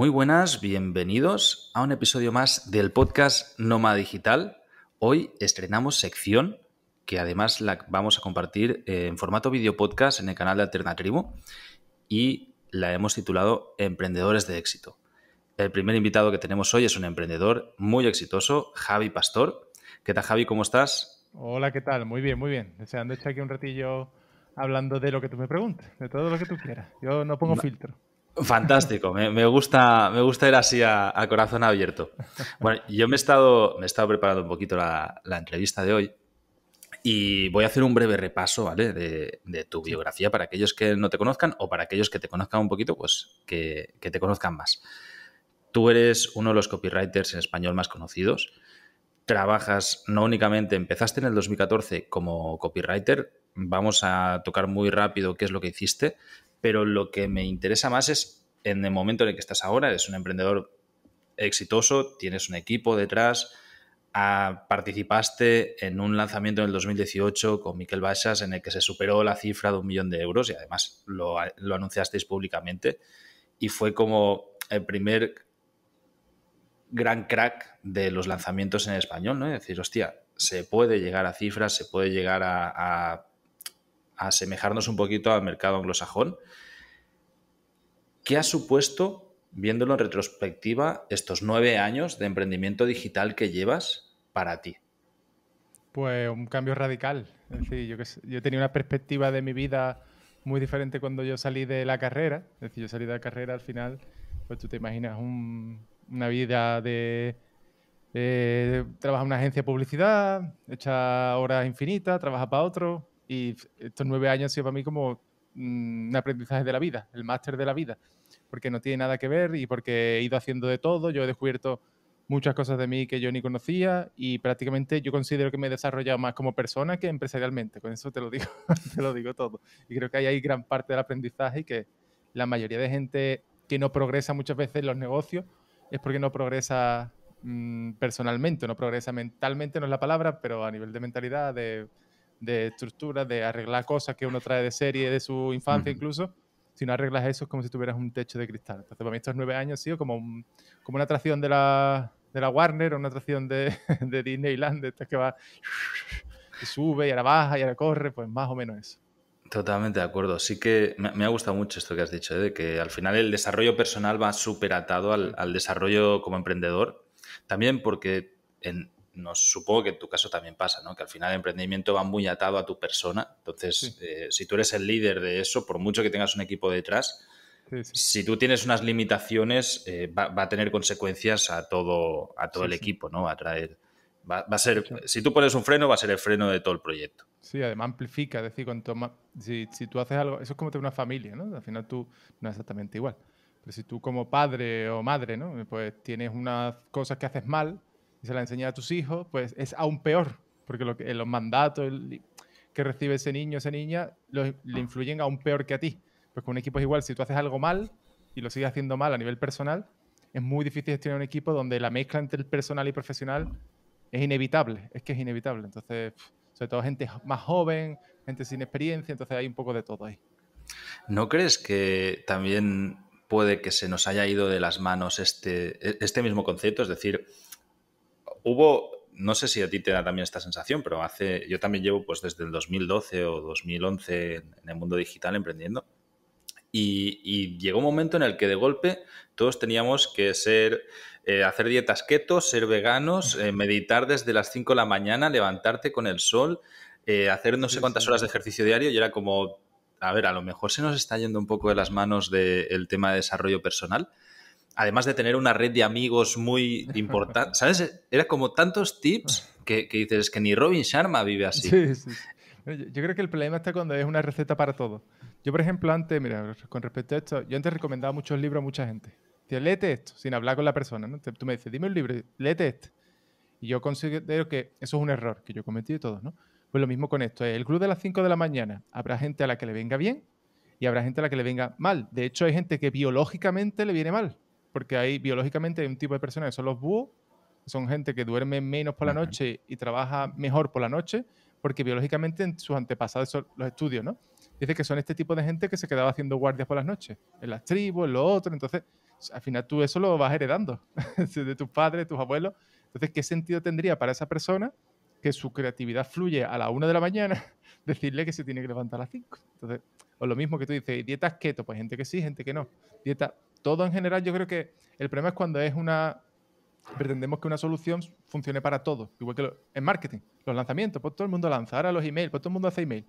Muy buenas, bienvenidos a un episodio más del podcast Nómada Digital. Hoy estrenamos sección que además la vamos a compartir en formato video podcast en el canal de Alternatribu y la hemos titulado Emprendedores de éxito. El primer invitado que tenemos hoy es un emprendedor muy exitoso, Javi Pastor. ¿Qué tal, Javi? ¿Cómo estás? Hola, ¿qué tal? Muy bien, muy bien. Deseando estar aquí un ratillo hablando de lo que tú me preguntes, de todo lo que tú quieras. Yo no pongo filtro. Fantástico, me gusta ir así a corazón abierto. Bueno, yo me he estado preparando un poquito la entrevista de hoy y voy a hacer un breve repaso, ¿vale? de tu Sí. biografía para aquellos que no te conozcan o para aquellos que te conozcan un poquito, pues que te conozcan más. Tú eres uno de los copywriters en español más conocidos. Trabajas no únicamente, empezaste en el 2014 como copywriter, vamos a tocar muy rápido qué es lo que hiciste, pero lo que me interesa más es en el momento en el que estás ahora, eres un emprendedor exitoso, tienes un equipo detrás, participaste en un lanzamiento en el 2018 con Miquel Baixas en el que se superó la cifra de 1 millón de euros y además lo anunciasteis públicamente y fue como el primer gran crack de los lanzamientos en español, ¿no? Es decir, hostia, se puede llegar a cifras, se puede llegar a asemejarnos un poquito al mercado anglosajón. ¿Qué ha supuesto, viéndolo en retrospectiva, estos 9 años de emprendimiento digital que llevas para ti? Pues un cambio radical. Es decir, yo tenía una perspectiva de mi vida muy diferente cuando yo salí de la carrera. Es decir, yo salí de la carrera al final, pues tú te imaginas una vida de trabajar en una agencia de publicidad, echa horas infinitas, trabaja para otro. Y estos 9 años han sido para mí como un aprendizaje de la vida, el máster de la vida, porque no tiene nada que ver y porque he ido haciendo de todo. Yo he descubierto muchas cosas de mí que yo ni conocía y prácticamente yo considero que me he desarrollado más como persona que empresarialmente. Con eso te lo digo, te lo digo todo. Y creo que ahí hay gran parte del aprendizaje y que la mayoría de gente que no progresa muchas veces en los negocios es porque no progresa personalmente, no progresa mentalmente, no es la palabra, pero a nivel de mentalidad, de estructura, de arreglar cosas que uno trae de serie, de su infancia incluso. Si no arreglas eso es como si tuvieras un techo de cristal. Entonces, para mí estos 9 años han sido como una atracción de la Warner, una atracción de Disneyland, de estas que va, que sube y ahora baja y ahora corre, pues más o menos eso. Totalmente de acuerdo. Sí que me ha gustado mucho esto que has dicho, ¿eh? De que al final el desarrollo personal va súper atado Sí. al desarrollo como emprendedor. También porque supongo que en tu caso también pasa, ¿no? Que al final el emprendimiento va muy atado a tu persona. Sí, Entonces, si tú eres el líder de eso, por mucho que tengas un equipo detrás, sí, sí, si tú tienes unas limitaciones, va a tener consecuencias a todo sí, el sí. equipo, ¿no? Va a traer. Va a De ser. hecho, Si tú pones un freno, va a ser el freno de todo el proyecto. sí, además amplifica, es decir, cuanto más, si tú haces algo, eso es como tener una familia, ¿no? Al final tú no es exactamente igual. Pero si tú como padre o madre, ¿no? Pues tienes unas cosas que haces mal y se las enseñas a tus hijos, pues es aún peor, porque los mandatos que recibe ese niño o esa niña le influyen aún peor que a ti. Pues con un equipo es igual, si tú haces algo mal y lo sigues haciendo mal a nivel personal, es muy difícil gestionar un equipo donde la mezcla entre el personal y profesional es inevitable, es que es inevitable. Entonces, sobre todo gente más joven, gente sin experiencia, entonces hay un poco de todo ahí. ¿No crees que también puede que se nos haya ido de las manos este mismo concepto? Es decir, no sé si a ti te da también esta sensación, pero yo también llevo pues desde el 2012 o 2011 en el mundo digital emprendiendo. Y llegó un momento en el que de golpe todos teníamos que hacer dietas keto, ser veganos, meditar desde las 5 de la mañana, levantarte con el sol, hacer no sé Sí, cuántas sí. horas de ejercicio diario y era como, a ver, a lo mejor se nos está yendo un poco de las manos del tema de desarrollo personal. Además de tener una red de amigos muy importante, ¿sabes? Era como tantos tips que dices que ni Robin Sharma vive así. Sí, sí, sí. Yo creo que el problema está cuando es una receta para todo. Yo, por ejemplo, antes, mira, con respecto a esto, yo antes recomendaba muchos libros a mucha gente. Decía, léete esto, sin hablar con la persona, ¿no? Tú me dices, dime un libro, léete este. Y yo considero que eso es un error que yo cometí de todos, ¿no? Pues lo mismo con esto. El club de las 5 de la mañana, habrá gente a la que le venga bien y habrá gente a la que le venga mal. De hecho, hay gente que biológicamente le viene mal, porque biológicamente hay un tipo de personas que son los búhos, que son gente que duerme menos por la noche y trabaja mejor por la noche, porque biológicamente en sus antepasados, los estudios, ¿no? Dice que son este tipo de gente que se quedaba haciendo guardias por las noches, en las tribus, en lo otro. Entonces, al final tú eso lo vas heredando de tus padres, de tus abuelos. Entonces, ¿qué sentido tendría para esa persona que su creatividad fluye a la 1 de la mañana decirle que se tiene que levantar a las 5? Entonces, o lo mismo que tú dices, dietas keto, pues gente que sí, gente que no. Dieta, todo en general, yo creo que el problema es cuando pretendemos que una solución funcione para todos, igual que en marketing, los lanzamientos, pues todo el mundo lanza, ahora los emails, pues todo el mundo hace email.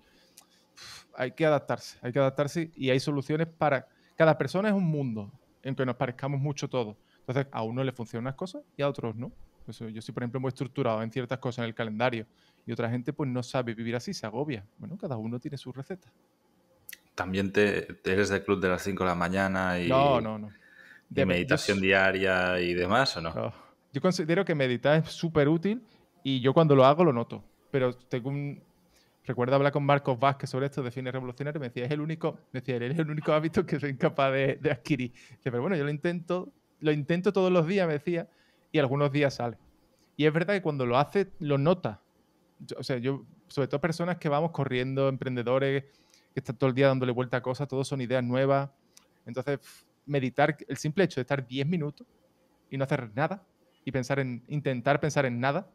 Hay que adaptarse y hay soluciones para... Cada persona es un mundo en que nos parezcamos mucho todos. Entonces, a uno le funcionan unas cosas y a otros no. Yo soy, por ejemplo, muy estructurado en ciertas cosas en el calendario y otra gente pues no sabe vivir así, se agobia. Bueno, cada uno tiene su receta. ¿También eres del club de las 5 de la mañana y, No. y meditación diaria y demás o no? No. Yo considero que meditar es súper útil y yo cuando lo hago lo noto. Pero recuerdo hablar con Marcos Vázquez sobre esto de fines revolucionarios, me decía, él es el único hábito que soy incapaz de adquirir. Dice, pero bueno, yo lo intento todos los días, me decía, y algunos días sale. Y es verdad que cuando lo hace, lo nota. Yo, sobre todo personas que vamos corriendo, emprendedores, que están todo el día dándole vuelta a cosas, todos son ideas nuevas. Entonces, meditar, el simple hecho de estar 10 minutos y no hacer nada y intentar pensar en nada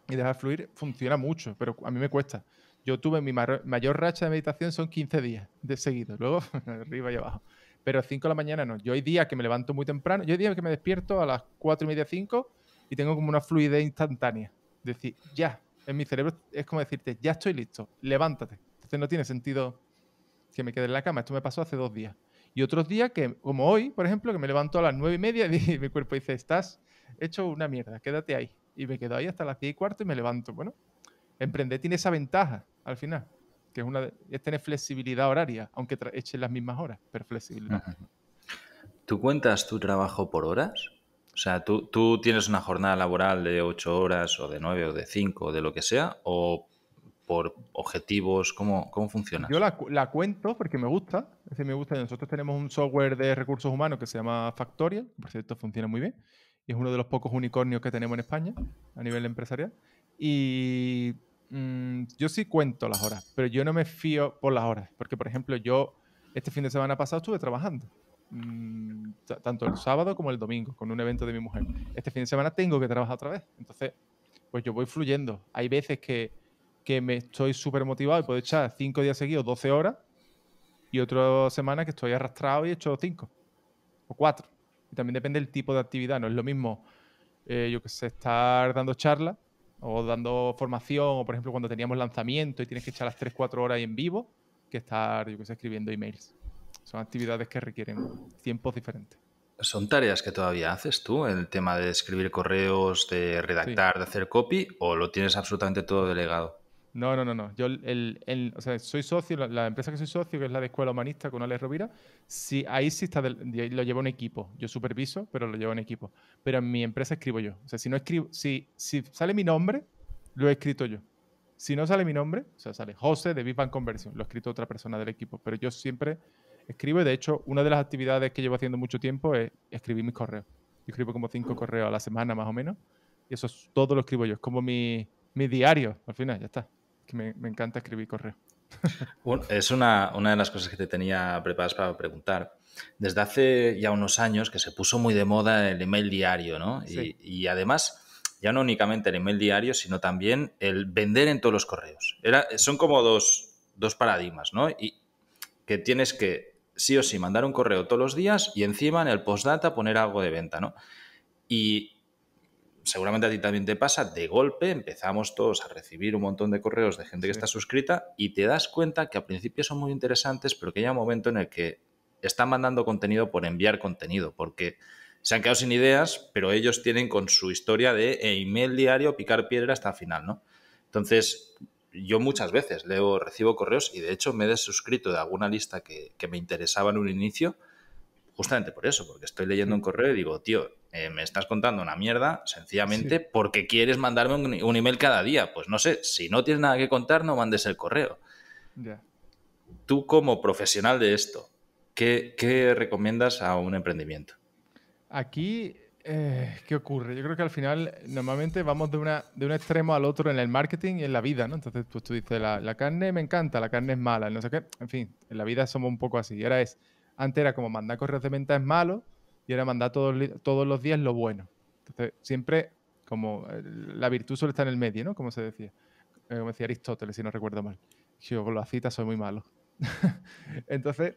y dejar fluir, funciona mucho, pero a mí me cuesta. Yo tuve mi mayor racha de meditación son 15 días de seguido, luego arriba y abajo. Pero 5 de la mañana no. Yo hay días que me levanto muy temprano, yo hay días que me despierto a las 4 y media, 5 y tengo como una fluidez instantánea. Decir, ya, en mi cerebro es como decirte, ya estoy listo, levántate. Entonces no tiene sentido que me quede en la cama. Esto me pasó hace 2 días. Y otros días que, como hoy, por ejemplo, que me levanto a las 9 y media y mi cuerpo dice, estás hecho una mierda, quédate ahí. Y me quedo ahí hasta las 10 y cuarto y me levanto. Bueno, emprender tiene esa ventaja al final, que es tener flexibilidad horaria, aunque eches las mismas horas, pero flexibilidad. ¿Tú cuentas tu trabajo por horas? O sea, ¿tú tienes una jornada laboral de 8 horas o de 9 o de 5 o de lo que sea? ¿O por objetivos? ¿Cómo funcionas? Yo la cuento porque me gusta. Es decir, me gusta. Nosotros tenemos un software de recursos humanos que se llama Factorial. Por cierto, funciona muy bien. Y es uno de los pocos unicornios que tenemos en España a nivel empresarial. Y yo sí cuento las horas, pero yo no me fío por las horas. Porque, por ejemplo, yo este fin de semana pasado estuve trabajando. Tanto el sábado como el domingo, con un evento de mi mujer. Este fin de semana tengo que trabajar otra vez. Entonces, pues yo voy fluyendo. Hay veces que me estoy súper motivado y puedo echar 5 días seguidos, 12 horas, y otra semana que estoy arrastrado y he hecho 5 o 4. Y también depende del tipo de actividad. No es lo mismo, yo que sé, estar dando charlas o dando formación, o por ejemplo cuando teníamos lanzamiento y tienes que echar las 3-4 horas ahí en vivo, que estar, yo que sé, escribiendo emails. Son actividades que requieren tiempos diferentes. ¿Son tareas que todavía haces tú, el tema de escribir correos, de redactar, Sí. de hacer copy, o lo tienes absolutamente todo delegado? No. Yo o sea, soy socio, la empresa que soy socio, que es la de Escuela Humanista con Alex Rovira, sí, ahí sí está, lo lleva un equipo. Yo superviso, pero lo lleva un equipo. Pero en mi empresa escribo yo. O sea, si no escribo, si sale mi nombre, lo he escrito yo. Si no sale mi nombre, o sea, sale José de Big Bang Conversion, lo ha escrito otra persona del equipo. Pero yo siempre escribo y de hecho, una de las actividades que llevo haciendo mucho tiempo es escribir mis correos. Yo escribo como 5 correos a la semana más o menos. Y eso todo lo escribo yo. Es como mi diario, al final, ya está. Que me encanta escribir correo. Es una de las cosas que te tenía preparadas para preguntar. Desde hace ya unos años que se puso muy de moda el email diario, ¿no? Sí. Y además, ya no únicamente el email diario, sino también el vender en todos los correos. Son como dos paradigmas, ¿no? Y que tienes que sí o sí mandar un correo todos los días y encima en el postdata poner algo de venta, ¿no? Y seguramente a ti también te pasa, de golpe empezamos todos a recibir un montón de correos de gente que está suscrita y te das cuenta que al principio son muy interesantes, pero que hay un momento en el que están mandando contenido por enviar contenido, porque se han quedado sin ideas, pero ellos tienen con su historia de email diario picar piedra hasta el final, ¿no? Entonces, yo muchas veces recibo correos y de hecho me he desuscrito de alguna lista que me interesaba en un inicio, justamente por eso, porque estoy leyendo un correo y digo, tío, me estás contando una mierda sencillamente porque quieres mandarme un email cada día. Pues no sé, si no tienes nada que contar, no mandes el correo. Yeah. Tú como profesional de esto, ¿qué recomiendas a un emprendimiento? Aquí, ¿qué ocurre? Yo creo que al final normalmente vamos de un extremo al otro en el marketing y en la vida, ¿no? Entonces pues, tú dices, la carne me encanta, la carne es mala, no sé qué. En fin, en la vida somos un poco así. Y ahora antes era como mandar correos de venta es malo, y era mandar todos los días lo bueno. Entonces, siempre, como la virtud suele estar en el medio, ¿no? Como se decía. Como decía Aristóteles, si no recuerdo mal. Yo con las citas soy muy malo. Entonces,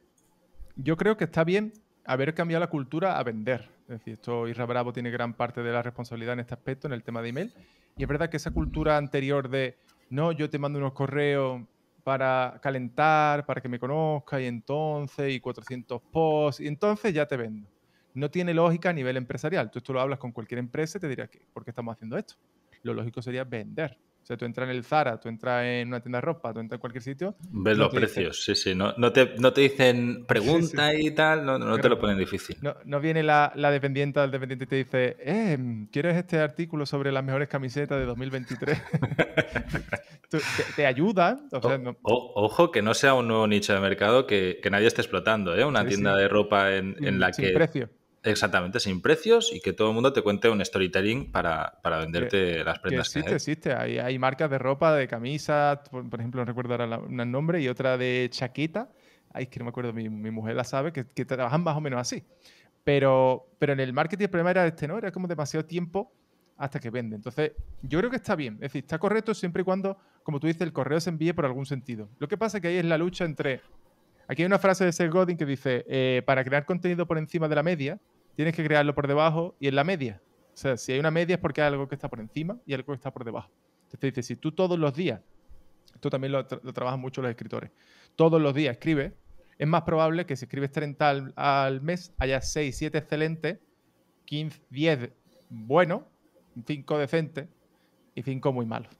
yo creo que está bien haber cambiado la cultura a vender. Es decir, esto Isra Bravo tiene gran parte de la responsabilidad en este aspecto, en el tema de email. Y es verdad que esa cultura anterior de, no, yo te mando unos correos para calentar, para que me conozca, y 400 posts, y entonces ya te vendo. No tiene lógica a nivel empresarial. Tú esto lo hablas con cualquier empresa y te dirá, ¿por qué estamos haciendo esto? Lo lógico sería vender. O sea, tú entras en el Zara, tú entras en una tienda de ropa, tú entras en cualquier sitio, Ves no los te dicen... precios, sí, sí. No te dicen Sí, sí. pregunta y tal, no te lo Claro. ponen difícil. No viene la dependienta del dependiente y te dice, ¿quieres este artículo sobre las mejores camisetas de 2023? Te ayuda. O sea, no, Ojo que no sea un nuevo nicho de mercado que nadie esté explotando, ¿eh? Una sí, tienda sí, de ropa en la sin que precio. exactamente sin precios y que todo el mundo te cuente un storytelling para Que, venderte las que prendas que existe, hay. existe. Hay marcas de ropa, de camisas, por ejemplo, no recuerdo ahora un nombre, y otra de chaqueta. Ay, es que no me acuerdo, mi mujer la sabe, que trabajan más o menos así. Pero en el marketing el problema era este, ¿no? Era como demasiado tiempo hasta que vende. Entonces, yo creo que está bien. Es decir, está correcto siempre y cuando, como tú dices, el correo se envíe por algún sentido. Lo que pasa es que ahí es la lucha entre... Aquí hay una frase de Seth Godin que dice, para crear contenido por encima de la media, tienes que crearlo por debajo y en la media. O sea, si hay una media es porque hay algo que está por encima y algo que está por debajo. Entonces dice, si tú todos los días, esto también lo trabajan mucho los escritores, todos los días escribes, es más probable que si escribes 30 al mes, haya 6, 7 excelentes, 15, 10 buenos, 5 decentes y 5 muy malos.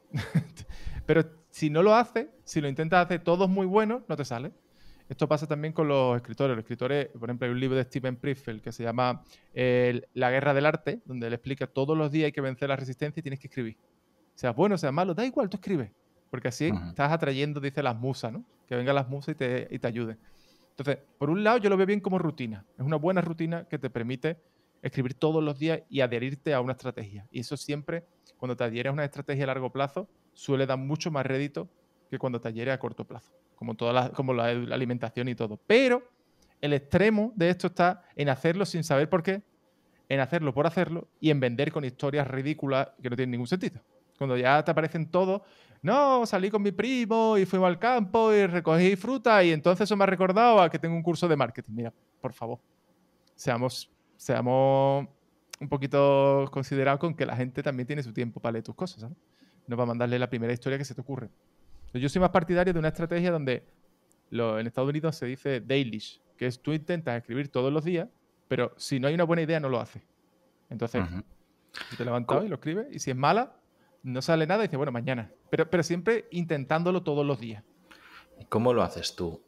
Pero si no lo haces, si lo intentas hacer todos muy buenos, no te sale. Esto pasa también con los escritores. Los escritores, por ejemplo, hay un libro de Steven Pressfield que se llama La guerra del arte, donde él explica todos los días hay que vencer la resistencia y tienes que escribir. Seas bueno, seas malo, da igual, tú escribes. Porque así Ujú. estás atrayendo, dice, las musas, ¿no? Que vengan las musas y te ayuden. Entonces, por un lado, yo lo veo bien como rutina. Es una buena rutina que te permite escribir todos los días y adherirte a una estrategia. Y eso siempre, cuando te adhieres a una estrategia a largo plazo, suele dar mucho más rédito que cuando te adhieres a corto plazo, como la alimentación y todo. Pero el extremo de esto está en hacerlo sin saber por qué, en hacerlo por hacerlo y en vender con historias ridículas que no tienen ningún sentido. Cuando ya te aparecen todos, no, salí con mi primo y fuimos al campo y recogí fruta y entonces eso me ha recordado a que tengo un curso de marketing. Mira, por favor, seamos un poquito considerados con que la gente también tiene su tiempo para leer tus cosas, ¿sabes? No va a mandarle la primera historia que se te ocurre. Yo soy más partidario de una estrategia donde en Estados Unidos se dice dailish, que es tú intentas escribir todos los días, pero si no hay una buena idea no lo haces. Entonces, Ujú. tú te levantas y lo escribes, y si es mala, no sale nada y dices, bueno, mañana. Pero siempre intentándolo todos los días. ¿Cómo lo haces tú?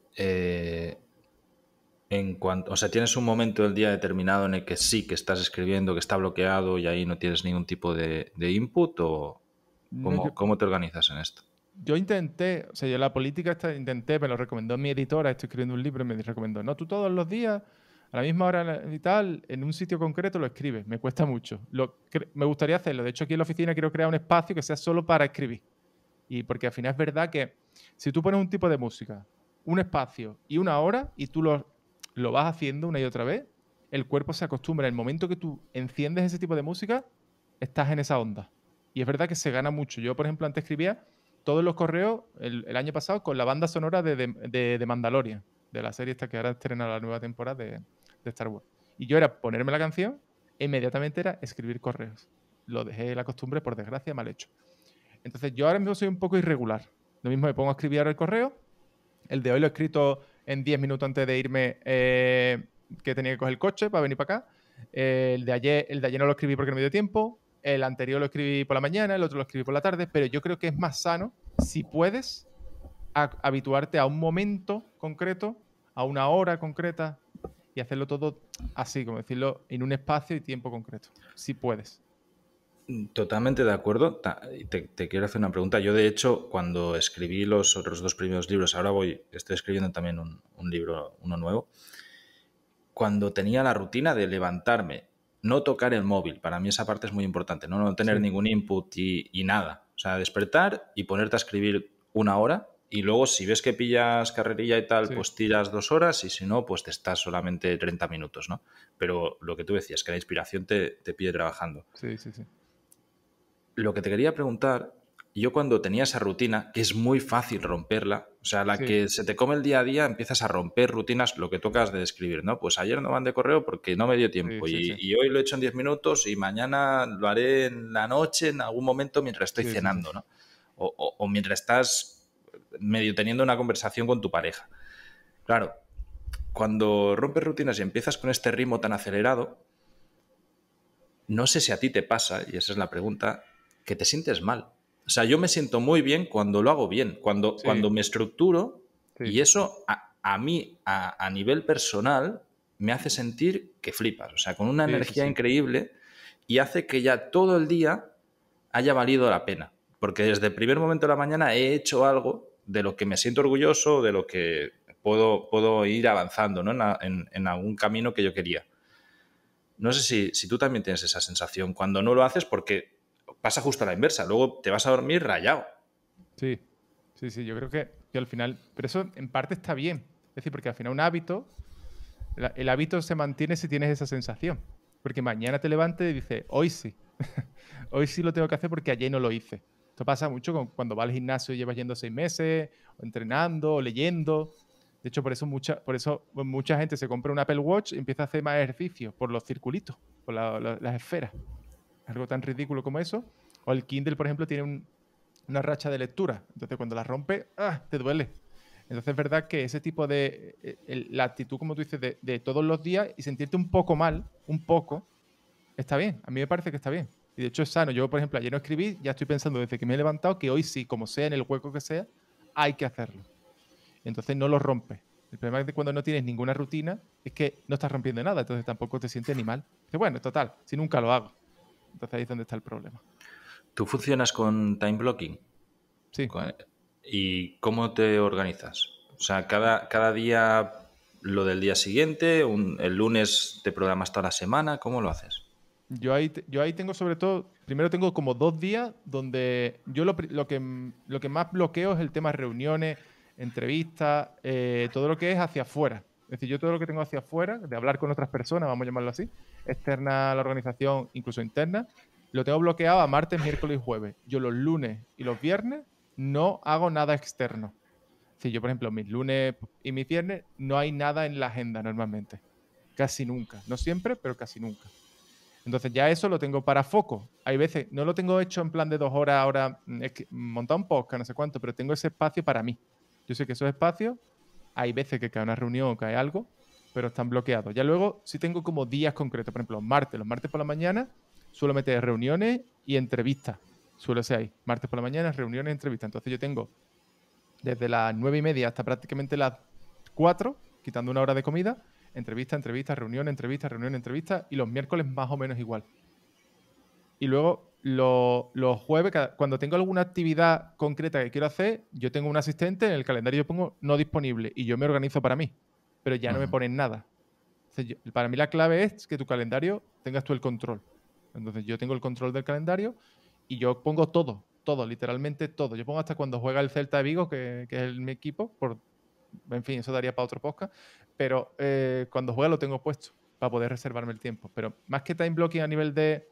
O sea, ¿tienes un momento del día determinado en el que sí que estás escribiendo, que está bloqueado y ahí no tienes ningún tipo de input? ¿O No, cómo te organizas en esto? yo intenté, o sea, yo la política intenté, me lo recomendó mi editora, estoy escribiendo un libro y me recomendó, no, tú todos los días, a la misma hora y tal, en un sitio concreto lo escribes, me cuesta mucho. Me gustaría hacerlo, de hecho aquí en la oficina quiero crear un espacio que sea solo para escribir. Y porque al final es verdad que si tú pones un tipo de música, un espacio y una hora y tú lo vas haciendo una y otra vez, el cuerpo se acostumbra. En el momento que tú enciendes ese tipo de música, estás en esa onda. Y es verdad que se gana mucho. Yo, por ejemplo, antes escribía todos los correos el año pasado con la banda sonora de Mandalorian, de la serie esta que ahora estrena la nueva temporada de Star Wars. Y yo era ponerme la canción e inmediatamente era escribir correos. Lo dejé la costumbre, por desgracia, mal hecho. Entonces yo ahora mismo soy un poco irregular. Lo mismo me pongo a escribir ahora el correo. El de hoy lo he escrito en 10 minutos antes de irme, que tenía que coger el coche para venir para acá. El de ayer no lo escribí porque no me dio tiempo. El anterior lo escribí por la mañana, el otro lo escribí por la tarde, pero yo creo que es más sano, si puedes, habituarte a un momento concreto, a una hora concreta y hacerlo todo así, como decirlo, en un espacio y tiempo concreto, si puedes. Totalmente de acuerdo. Te quiero hacer una pregunta. Yo, de hecho, cuando escribí los otros dos primeros libros, estoy escribiendo también un libro, uno nuevo. Cuando tenía la rutina de levantarme, no tocar el móvil, para mí esa parte es muy importante, no tener Sí, ningún input y nada. O sea, despertar y ponerte a escribir una hora y luego si ves que pillas carrerilla y tal, Sí, pues tiras 2 horas y si no, pues te estás solamente 30 minutos, ¿no? Pero lo que tú decías, que la inspiración te pide trabajando. sí, sí, sí. Lo que te quería preguntar, yo cuando tenía esa rutina, que es muy fácil romperla, o sea, la Sí, que se te come el día a día, empiezas a romper rutinas, lo que tocas de describir, ¿no? Pues ayer no mandé correo porque no me dio sí, tiempo sí, sí. y hoy lo he hecho en 10 minutos y mañana lo haré en la noche, en algún momento mientras estoy Sí, sí, sí. cenando, ¿no? O mientras estás medio teniendo una conversación con tu pareja. Claro, cuando rompes rutinas y empiezas con este ritmo tan acelerado, no sé si a ti te pasa, y esa es la pregunta, que te sientes mal. O sea, yo me siento muy bien cuando lo hago bien, Sí, cuando me estructuro sí, y eso a mí, a nivel personal, me hace sentir que flipas. O sea, con una sí, sí, energía sí. increíble y hace que ya todo el día haya valido la pena. Porque desde el primer momento de la mañana he hecho algo de lo que me siento orgulloso, de lo que puedo ir avanzando, ¿no? En algún camino que yo quería. No sé si tú también tienes esa sensación cuando no lo haces porque pasa justo a la inversa. Luego te vas a dormir rayado. Sí, sí, sí, yo creo que al final, pero eso en parte está bien. Es decir, porque al final un hábito, el hábito se mantiene si tienes esa sensación. Porque mañana te levantes y dices, hoy sí, hoy sí lo tengo que hacer porque ayer no lo hice. Esto pasa mucho cuando vas al gimnasio y llevas yendo 6 meses, o entrenando, o leyendo. De hecho, por eso mucha gente se compra un Apple Watch y empieza a hacer más ejercicio por los circulitos, por las esferas. Algo tan ridículo como eso. O el Kindle, por ejemplo, tiene una racha de lectura. Entonces, cuando la rompe, ¡ah! Te duele. Entonces, es verdad que ese tipo de. La actitud, como tú dices, de todos los días y sentirte un poco mal, un poco, está bien. A mí me parece que está bien. Y de hecho es sano. Yo, por ejemplo, ayer no escribí, ya estoy pensando desde que me he levantado que hoy sí, como sea, en el hueco que sea, hay que hacerlo. Entonces no lo rompes. El problema es que cuando no tienes ninguna rutina es que no estás rompiendo nada, entonces tampoco te sientes ni mal. Dices, bueno, total, si nunca lo hago. Entonces ahí es donde está el problema. ¿Tú funcionas con time blocking? Sí. ¿Y cómo te organizas? O sea, cada día lo del día siguiente, el lunes te programas toda la semana, ¿cómo lo haces? Yo ahí tengo sobre todo, primero tengo como 2 días donde yo lo que más bloqueo es el tema reuniones, entrevistas, todo lo que es hacia afuera. Es decir, yo todo lo que tengo hacia afuera, de hablar con otras personas, vamos a llamarlo así, externa a la organización, incluso interna, lo tengo bloqueado a martes, miércoles y jueves. Yo los lunes y los viernes no hago nada externo. Es decir, yo, por ejemplo, mis lunes y mis viernes no hay nada en la agenda normalmente. Casi nunca. No siempre, pero casi nunca. Entonces ya eso lo tengo para foco. Hay veces, no lo tengo hecho en plan de 2 horas ahora, es que montar un podcast, no sé cuánto, pero tengo ese espacio para mí. Yo sé que esos espacios, hay veces que cae una reunión o cae algo, pero están bloqueados. Ya luego sí tengo como días concretos, por ejemplo, los martes por la mañana suelo meter reuniones y entrevistas. Suele ser ahí. Martes por la mañana, reuniones y entrevistas. Entonces yo tengo desde las 9:30 hasta prácticamente las 4, quitando una hora de comida, entrevista, entrevista, reunión, entrevista, reunión, entrevista, y los miércoles más o menos igual. Y luego los jueves, cuando tengo alguna actividad concreta que quiero hacer, yo tengo un asistente, en el calendario yo pongo no disponible y yo me organizo para mí, pero ya no me Ujú. ponen nada. Entonces, para mí la clave es que tu calendario tengas tú el control. Entonces yo tengo el control del calendario y yo pongo todo, todo, literalmente todo. Yo pongo hasta cuando juega el Celta de Vigo, que es mi equipo, en fin, eso daría para otro podcast, pero cuando juega lo tengo puesto para poder reservarme el tiempo. Pero más que time blocking a nivel de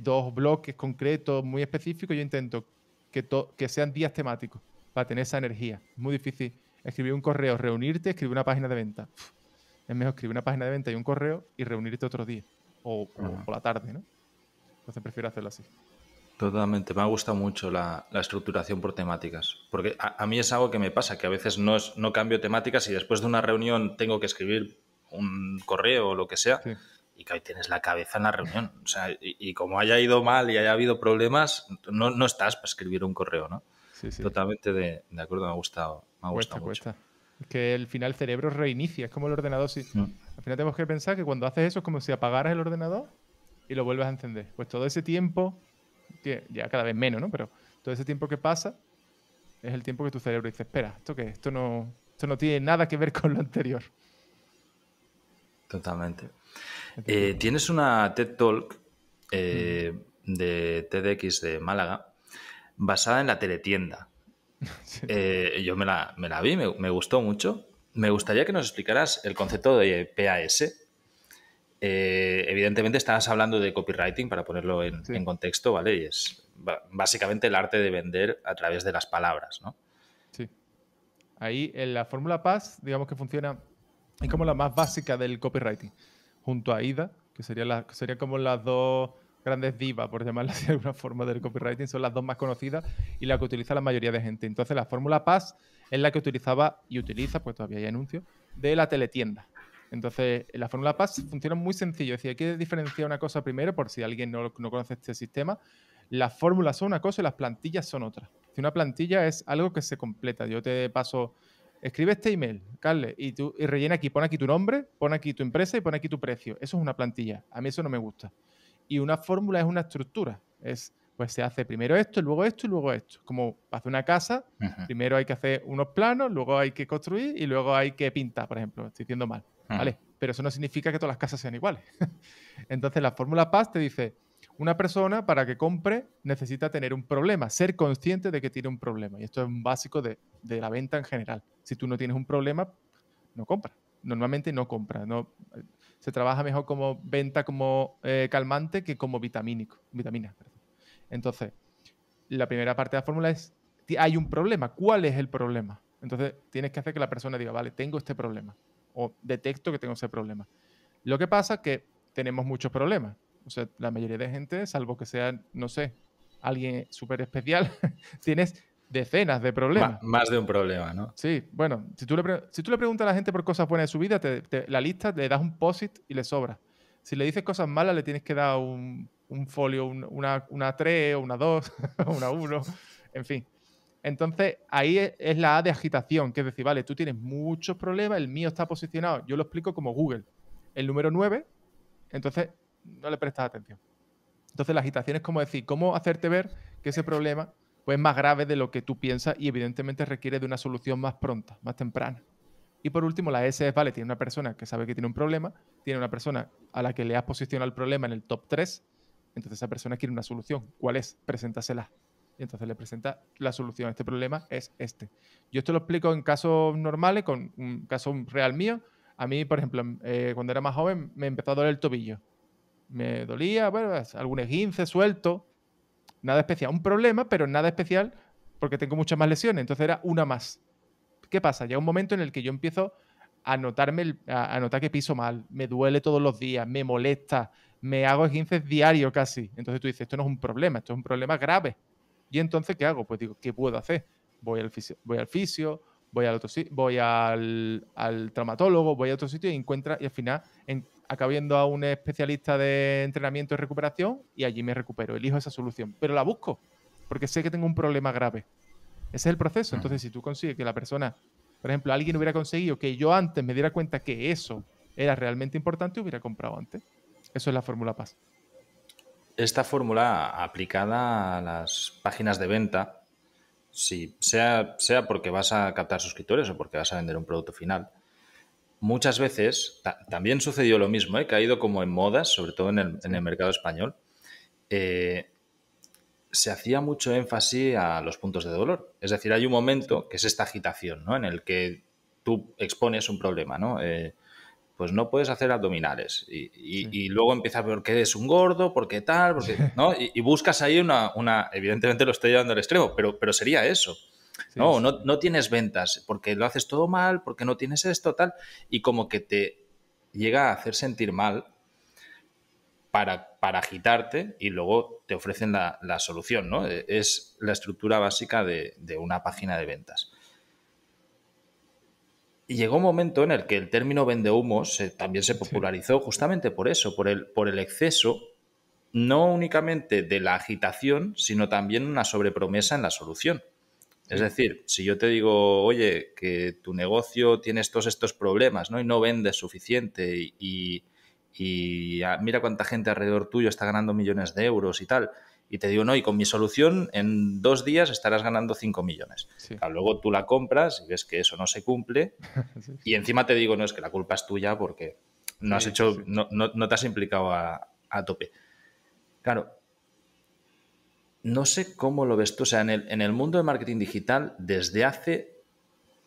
2 bloques concretos muy específicos, yo intento que sean días temáticos para tener esa energía. Es muy difícil escribir un correo, reunirte, escribir una página de venta. Es mejor escribir una página de venta y un correo y reunirte otro día o por la tarde, ¿no? Entonces prefiero hacerlo así. Totalmente, me ha gustado mucho la estructuración por temáticas, porque a mí es algo que me pasa, que a veces no cambio temáticas y después de una reunión tengo que escribir un correo o lo que sea Sí, y que ahí tienes la cabeza en la reunión. O sea, y como haya ido mal y haya habido problemas, no estás para escribir un correo, ¿no? sí, sí. Totalmente de acuerdo, me ha gustado Cuesta, mucho. cuesta. Es que al final el cerebro reinicia, es como el ordenador. Mm. Al final tenemos que pensar que cuando haces eso es como si apagaras el ordenador y lo vuelves a encender. Pues todo ese tiempo, que ya cada vez menos, ¿no? Pero todo ese tiempo que pasa es el tiempo que tu cerebro dice, espera, ¿esto qué es? Esto no tiene nada que ver con lo anterior. Totalmente. Entonces, Tienes una TED Talk mm, de TEDx de Málaga basada en la teletienda. Sí. Yo me la vi, me gustó mucho. Me gustaría que nos explicaras el concepto de PAS. Evidentemente estabas hablando de copywriting para ponerlo Sí. en contexto, ¿vale? Y es básicamente el arte de vender a través de las palabras, ¿no? Sí. Ahí en la fórmula PAS, digamos que funciona, es como la más básica del copywriting, junto a IDA, que sería como las dos grandes divas, por llamarlas de alguna forma, del copywriting, son las dos más conocidas y la que utiliza la mayoría de gente. Entonces, la fórmula PAS es la que utilizaba y utiliza, pues todavía hay anuncios, de la teletienda. Entonces, la fórmula PAS funciona muy sencillo. Es decir, hay que diferenciar una cosa primero, por si alguien no conoce este sistema. Las fórmulas son una cosa y las plantillas son otra. Si una plantilla es algo que se completa. Yo te paso, escribe este email, Carles, y rellena aquí, pon aquí tu nombre, pon aquí tu empresa y pon aquí tu precio. Eso es una plantilla. A mí eso no me gusta. Y una fórmula es una estructura. Pues se hace primero esto, luego esto y luego esto. Como para hacer una casa, Ujú, primero hay que hacer unos planos, luego hay que construir y luego hay que pintar, por ejemplo. Estoy diciendo mal. ujú. ¿Vale? Pero eso no significa que todas las casas sean iguales. Entonces, la fórmula PAS te dice, una persona para que compre necesita tener un problema, ser consciente de que tiene un problema. Y esto es un básico de la venta en general. Si tú no tienes un problema, no compras. Normalmente no compras. No, se trabaja mejor como venta como calmante que como vitamina. Perdón. Entonces, la primera parte de la fórmula es, hay un problema. ¿Cuál es el problema? Entonces, tienes que hacer que la persona diga, vale, tengo este problema. O detecto que tengo ese problema. Lo que pasa es que tenemos muchos problemas. O sea, la mayoría de gente, salvo que sea, no sé, alguien súper especial, tienes decenas de problemas. Más de un problema, ¿no? Sí, bueno, si tú le preguntas a la gente por cosas buenas de su vida, la lista le das un post-it y le sobra. Si le dices cosas malas, le tienes que dar un folio, una 3 o una 2 o una 1, en fin. Entonces, ahí es la A de agitación, que es decir, vale, tú tienes muchos problemas, el mío está posicionado, yo lo explico como Google, el número 9, entonces no le prestas atención. Entonces, la agitación es como decir, cómo hacerte ver que ese problema pues, es más grave de lo que tú piensas y evidentemente requiere de una solución más pronta, más temprana. Y por último, la S es, vale, tiene una persona que sabe que tiene un problema, tiene una persona a la que le has posicionado el problema en el top 3, entonces esa persona quiere una solución. ¿Cuál es? Preséntasela. Y entonces le presenta la solución a este problema, es este. Yo esto lo explico en casos normales, con un caso real mío. A mí, por ejemplo, cuando era más joven, me empezó a doler el tobillo. Me dolía, bueno, algún esguince suelto, nada especial. Un problema, pero nada especial porque tengo muchas más lesiones. Entonces era una más. ¿Qué pasa? Llega un momento en el que yo empiezo a notar que piso mal, me duele todos los días, me molesta, me hago esguinces diarios casi. Entonces tú dices, esto no es un problema, esto es un problema grave. ¿Y entonces qué hago? Pues digo, ¿qué puedo hacer? Voy al fisio, voy al traumatólogo, voy a otro sitio y al final acabo yendo a un especialista de entrenamiento y recuperación y allí me recupero, elijo esa solución, pero la busco porque sé que tengo un problema grave. Ese es el proceso. Ujú. Entonces, si tú consigues que la persona, por ejemplo, alguien hubiera conseguido que yo antes me diera cuenta que eso era realmente importante, hubiera comprado antes. Eso es la fórmula PAS. Esta fórmula aplicada a las páginas de venta, si sea porque vas a captar suscriptores o porque vas a vender un producto final, muchas veces también sucedió lo mismo, que ha ido como en modas, sobre todo en Sí, el mercado español. eh, Se hacía mucho énfasis a los puntos de dolor. Es decir, hay un sí, momento que es esta agitación, ¿no? En el que tú expones un problema, ¿no? Pues no puedes hacer abdominales. sí. Y luego empiezas a ver que eres un gordo, porque tal, porque. ¿No? Y buscas ahí una. Evidentemente lo estoy llevando al extremo, pero sería eso. Sí, No, sí. no tienes ventas, porque lo haces todo mal, porque no tienes esto, tal. Y como que te llega a hacer sentir mal para agitarte y luego te ofrecen la solución, ¿no? Es la estructura básica de una página de ventas. Y llegó un momento en el que el término vendehumos también se Sí, popularizó justamente por eso, por el exceso, no únicamente de la agitación, sino también una sobrepromesa en la solución. Es sí. decir, si yo te digo, oye, que tu negocio tiene estos problemas, ¿no? Y no vendes suficiente mira cuánta gente alrededor tuyo está ganando millones de euros y tal. Y te digo, no, y con mi solución en 2 días estarás ganando 5 millones. Sí. Claro, luego tú la compras y ves que eso no se cumple Sí, y encima te digo, no, es que la culpa es tuya porque no has sí, sí, hecho, sí. no te has implicado a tope. Claro, no sé cómo lo ves tú. O sea, en el mundo de marketing digital, desde hace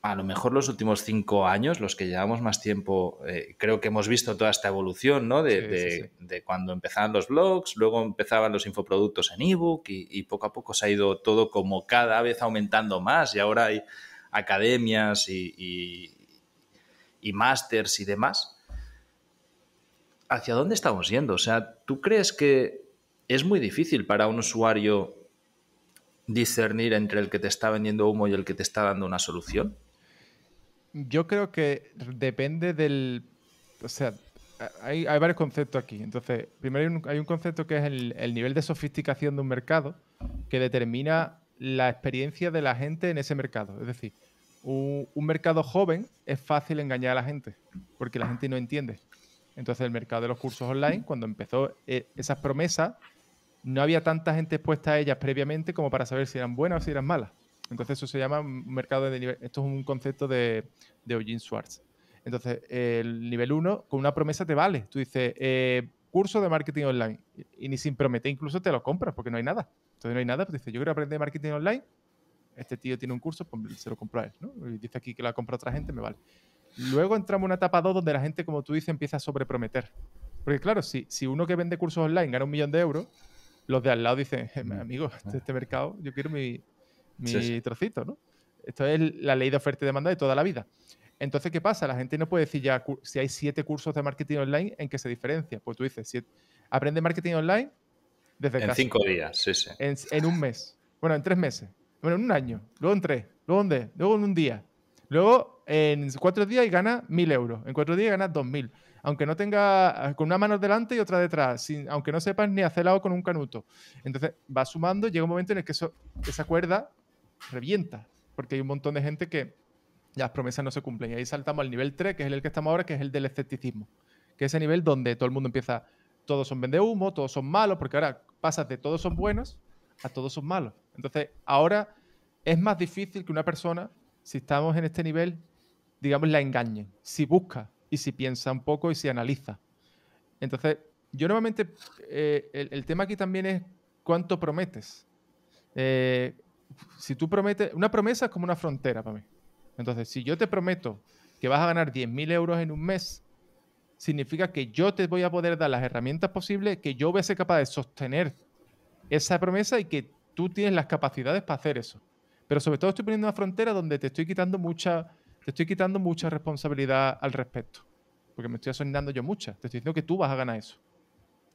a lo mejor los últimos 5 años, los que llevamos más tiempo, creo que hemos visto toda esta evolución, ¿no? Sí, sí, sí. De cuando empezaban los blogs, luego empezaban los infoproductos en ebook y poco a poco se ha ido todo como cada vez aumentando más y ahora hay academias y másters y demás. ¿Hacia dónde estamos yendo? O sea, ¿tú crees que es muy difícil para un usuario discernir entre el que te está vendiendo humo y el que te está dando una solución? Yo creo que depende del... O sea, hay varios conceptos aquí. Entonces, primero hay un concepto que es el nivel de sofisticación de un mercado que determina la experiencia de la gente en ese mercado. Es decir, un mercado joven es fácil engañar a la gente porque la gente no entiende. Entonces, el mercado de los cursos online, cuando empezó esas promesas, no había tanta gente expuesta a ellas previamente como para saber si eran buenas o si eran malas. Entonces eso se llama un mercado de nivel. Esto es un concepto de Eugene Schwartz. Entonces, el nivel 1 con una promesa te vale. Tú dices, curso de marketing online. Y ni sin prometer, incluso te lo compras porque no hay nada. Entonces no hay nada, pues dices, yo quiero aprender marketing online. Este tío tiene un curso, pues se lo compro a él, ¿no? Y dice aquí que lo ha comprado otra gente, me vale. Luego entramos en una etapa 2 donde la gente, como tú dices, empieza a sobreprometer. Porque claro, si uno que vende cursos online gana 1.000.000 de euros, los de al lado dicen, amigo, este mercado, yo quiero Sí, sí. mi trocito, ¿no? Esto es la ley de oferta y demanda de toda la vida. Entonces, ¿qué pasa? La gente no puede decir ya si hay 7 cursos de marketing online en qué se diferencia. Pues tú dices, aprende marketing online desde En casa, 5 días, sí, sí. en un mes, bueno, en 3 meses, bueno, en un año, luego en 3, luego en un día, luego en 4 días y ganas 1.000 euros, en 4 días ganas 2.000, aunque no tenga con una mano delante y otra detrás, aunque no sepas ni hacer lado con un canuto. Entonces va sumando, llega un momento en el que esa cuerda revienta, porque hay un montón de gente que las promesas no se cumplen. Y ahí saltamos al nivel 3, que es el que estamos ahora, que es el del escepticismo, que es ese nivel donde todo el mundo empieza, todos son vendehumo, todos son malos, porque ahora pasas de todos son buenos a todos son malos. Entonces, ahora es más difícil que una persona, si estamos en este nivel, digamos, la engañen. Si busca y si piensa un poco y si analiza. Entonces, yo normalmente, el tema aquí también es cuánto prometes. Si tú prometes, una promesa es como una frontera para mí. Entonces, si yo te prometo que vas a ganar 10.000 euros en un mes, significa que yo te voy a poder dar las herramientas posibles, que yo voy a ser capaz de sostener esa promesa y que tú tienes las capacidades para hacer eso. Pero sobre todo estoy poniendo una frontera donde te estoy quitando mucha responsabilidad al respecto. Porque me estoy asignando yo mucha. Te estoy diciendo que tú vas a ganar eso.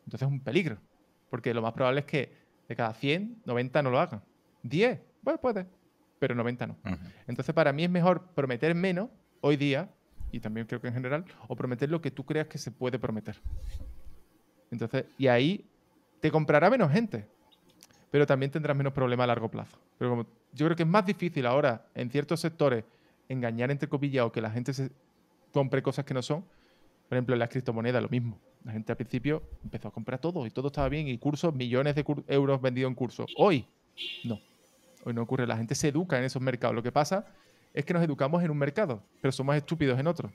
Entonces es un peligro. Porque lo más probable es que de cada 100, 90 no lo hagan. 10, bueno, puede, pero 90 no. Entonces para mí es mejor prometer menos hoy día, y también creo que en general, o prometer lo que tú creas que se puede prometer. Entonces, y ahí te comprará menos gente, pero también tendrás menos problemas a largo plazo. Pero como yo creo que es más difícil ahora en ciertos sectores engañar entre comillas o que la gente se compre cosas que no son. Por ejemplo, en las criptomonedas lo mismo. La gente al principio empezó a comprar todo y todo estaba bien y cursos, millones de euros vendidos en cursos. Hoy no. Hoy no ocurre. La gente se educa en esos mercados. Lo que pasa es que nos educamos en un mercado, pero somos estúpidos en otro.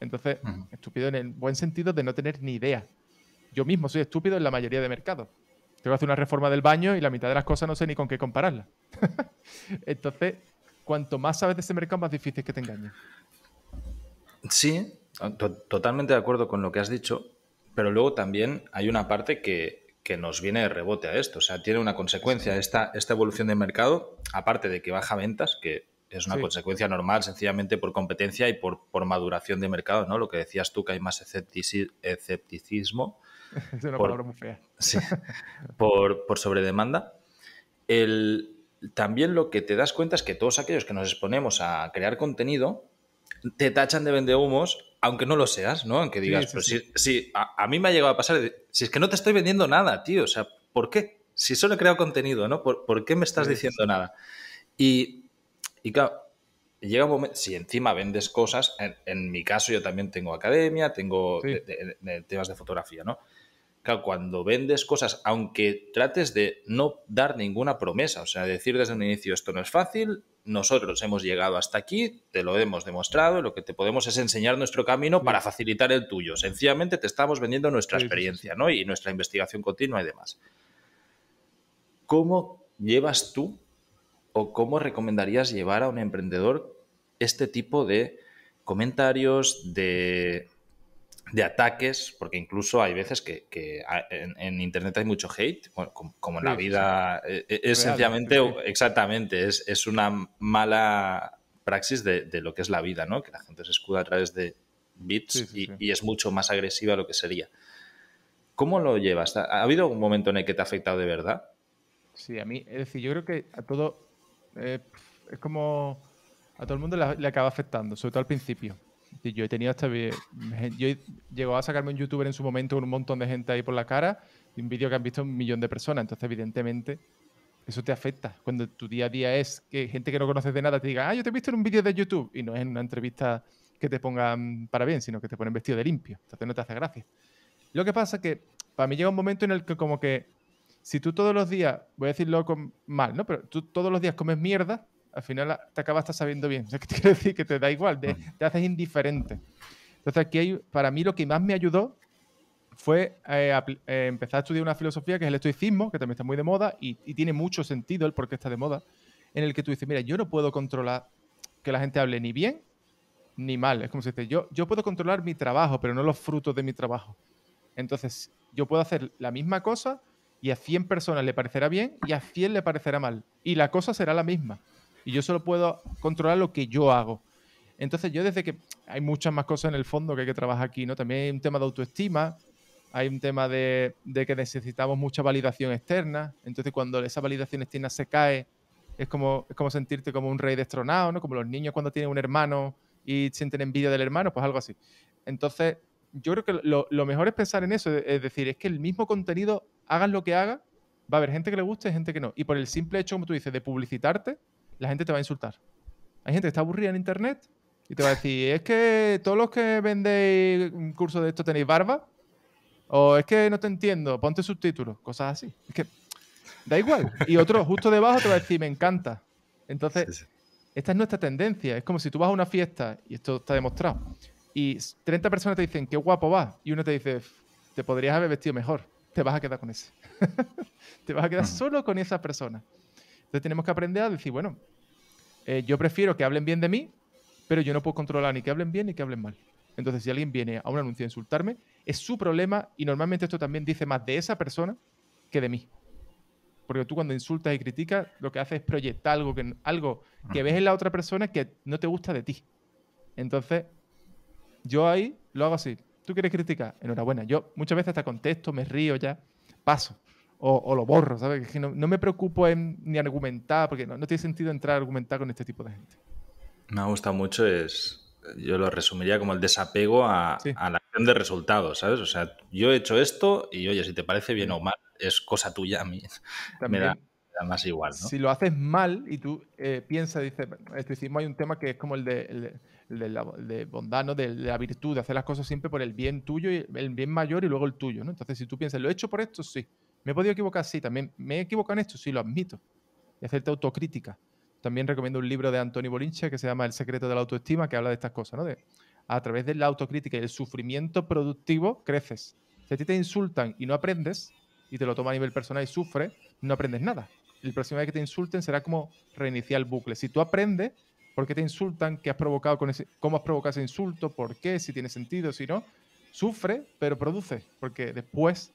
Entonces, estúpido en el buen sentido de no tener ni idea. Yo mismo soy estúpido en la mayoría de mercados. Tengo que hacer una reforma del baño y la mitad de las cosas no sé ni con qué compararla. Entonces, cuanto más sabes de ese mercado, más difícil es que te engañen. Sí, totalmente de acuerdo con lo que has dicho, pero luego también hay una parte que nos viene de rebote a esto. O sea, tiene una consecuencia Sí. esta evolución de mercado, aparte de que baja ventas, que es una Sí. consecuencia normal, sencillamente por competencia y por maduración de mercado, ¿no? Lo que decías tú, que hay más escepticismo Es una palabra por, muy fea. sí, por sobredemanda. También lo que te das cuenta es que todos aquellos que nos exponemos a crear contenido te tachan de vendehumos, aunque no lo seas, ¿no? Aunque Sí, digas, sí, pero sí. si a mí me ha llegado a pasar, si es que no te estoy vendiendo nada, tío, o sea, ¿por qué? Si solo he creado contenido, ¿no? ¿Por qué me estás Sí, sí, diciendo sí. nada? Y claro, llega un momento, si encima vendes cosas, en mi caso yo también tengo academia, tengo Sí, de temas de fotografía, ¿no? Claro, cuando vendes cosas, aunque trates de no dar ninguna promesa, o sea, decir desde un inicio esto no es fácil, nosotros hemos llegado hasta aquí, te lo hemos demostrado, lo que te podemos es enseñar nuestro camino sí, para facilitar el tuyo. Sencillamente te estamos vendiendo nuestra sí, sí, sí, sí. experiencia, ¿no? Y nuestra investigación continua y demás. ¿Cómo llevas tú o cómo recomendarías llevar a un emprendedor este tipo de comentarios, de ataques? Porque incluso hay veces que en Internet hay mucho hate, bueno, como en la Sí, sí, sí. vida. Es Real, sí, sencillamente, sí. exactamente, es una mala praxis de lo que es la vida, ¿no? Que la gente se escuda a través de Sí, bits sí, sí. y es mucho más agresiva de lo que sería. ¿Cómo lo llevas? ¿Ha habido un momento en el que te ha afectado de verdad? Sí, a mí, es decir, yo creo que a todo, es como a todo el mundo le acaba afectando, sobre todo al principio. Es decir, yo he tenido yo llegó a sacarme un youtuber en su momento con un montón de gente ahí por la cara y un vídeo que han visto 1 millón de personas, entonces evidentemente eso te afecta. Cuando tu día a día es que gente que no conoces de nada te diga, yo te he visto en un vídeo de YouTube y no es en una entrevista que te pongan para bien, sino que te ponen vestido de limpio, entonces no te hace gracia. Lo que pasa es que para mí llega un momento en el que como que si tú todos los días, voy a decirlo mal, ¿no? Pero tú todos los días comes mierda, al final te acabas hasta sabiendo bien. O sea, ¿qué te quiero decir? Que te da igual, te haces indiferente. Entonces aquí para mí lo que más me ayudó fue empezar a estudiar una filosofía que es el estoicismo, que también está muy de moda y tiene mucho sentido el por qué está de moda, en el que tú dices, mira, yo no puedo controlar que la gente hable ni bien ni mal. Es como si dices, yo puedo controlar mi trabajo, pero no los frutos de mi trabajo. Entonces, yo puedo hacer la misma cosa y a 100 personas le parecerá bien y a 100 le parecerá mal. Y la cosa será la misma. Y yo solo puedo controlar lo que yo hago. Entonces, yo desde que hay muchas más cosas en el fondo que hay que trabajar aquí, ¿no? También hay un tema de autoestima, hay un tema de que necesitamos mucha validación externa. Entonces, cuando esa validación externa se cae, es como sentirte como un rey destronado, ¿no? Como los niños cuando tienen un hermano y sienten envidia del hermano, pues algo así. Entonces, yo creo que lo mejor es pensar en eso, es decir, es que el mismo contenido, hagas lo que hagas, va a haber gente que le guste y gente que no. Y por el simple hecho, como tú dices, de publicitarte, la gente te va a insultar. Hay gente que está aburrida en internet y te va a decir, es que todos los que vendéis un curso de esto tenéis barba, o es que no te entiendo, ponte subtítulos, cosas así. Es que da igual. Y otro justo debajo te va a decir, me encanta. Entonces, Sí, sí. esta es nuestra tendencia. Es como si tú vas a una fiesta, y esto está demostrado, y 30 personas te dicen, qué guapo vas, y uno te dice, te podrías haber vestido mejor. Te vas a quedar con ese. Te vas a quedar solo con esa persona. Entonces tenemos que aprender a decir, bueno, yo prefiero que hablen bien de mí, pero yo no puedo controlar ni que hablen bien ni que hablen mal. Entonces, si alguien viene a un anuncio a insultarme, es su problema y normalmente esto también dice más de esa persona que de mí. Porque tú cuando insultas y criticas, lo que haces es proyectar algo que ves en la otra persona que no te gusta de ti. Entonces, yo ahí lo hago así. ¿Tú quieres criticar? Enhorabuena. Yo muchas veces hasta contesto, me río ya, paso. O lo borro, ¿sabes? Es que no me preocupo en ni argumentar, porque no tiene sentido entrar a argumentar con este tipo de gente. Me ha gustado mucho, yo lo resumiría como el desapego Sí, a la acción de resultados, ¿sabes? O sea, yo he hecho esto y, oye, si te parece bien sí. o mal, es cosa tuya, a mí me da, También, me da más igual, ¿no? si lo haces mal y tú piensas, dices, estoicismo hay un tema que es como el de bondad, ¿no? De la virtud, de hacer las cosas siempre por el bien tuyo, y el bien mayor y luego el tuyo, ¿no? Entonces, si tú piensas, ¿lo he hecho por esto? Sí. ¿Me he podido equivocar? Sí. También me he equivocado en esto, sí, lo admito. Y hacerte autocrítica. También recomiendo un libro de Anthony Bolincha que se llama El secreto de la autoestima, que habla de estas cosas, ¿no? A través de la autocrítica y el sufrimiento productivo creces. Si a ti te insultan y no aprendes, y te lo toma a nivel personal y sufres, no aprendes nada. El próximo vez que te insulten será como reiniciar el bucle. Si tú aprendes por qué te insultan, qué has provocado cómo has provocado ese insulto, por qué, si tiene sentido, si no, sufre, pero produce, porque después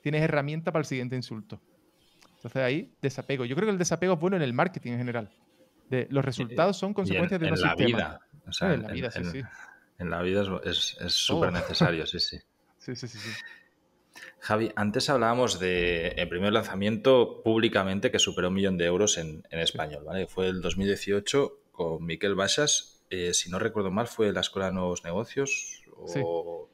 tienes herramienta para el siguiente insulto. Entonces ahí, desapego. Yo creo que el desapego es bueno en el marketing en general. Los resultados son Y consecuencias de unos en la sistemas. vida, o No, sea, en la vida, sí, sí. en la vida es súper Todo. necesario, sí, sí. Sí, sí, sí, sí. Javi, antes hablábamos de el primer lanzamiento públicamente que superó 1 millón de euros en Sí, español, ¿vale? Fue el 2018 con Miquel Baixas. Si no recuerdo mal, fue la Escuela de Nuevos Negocios sí, o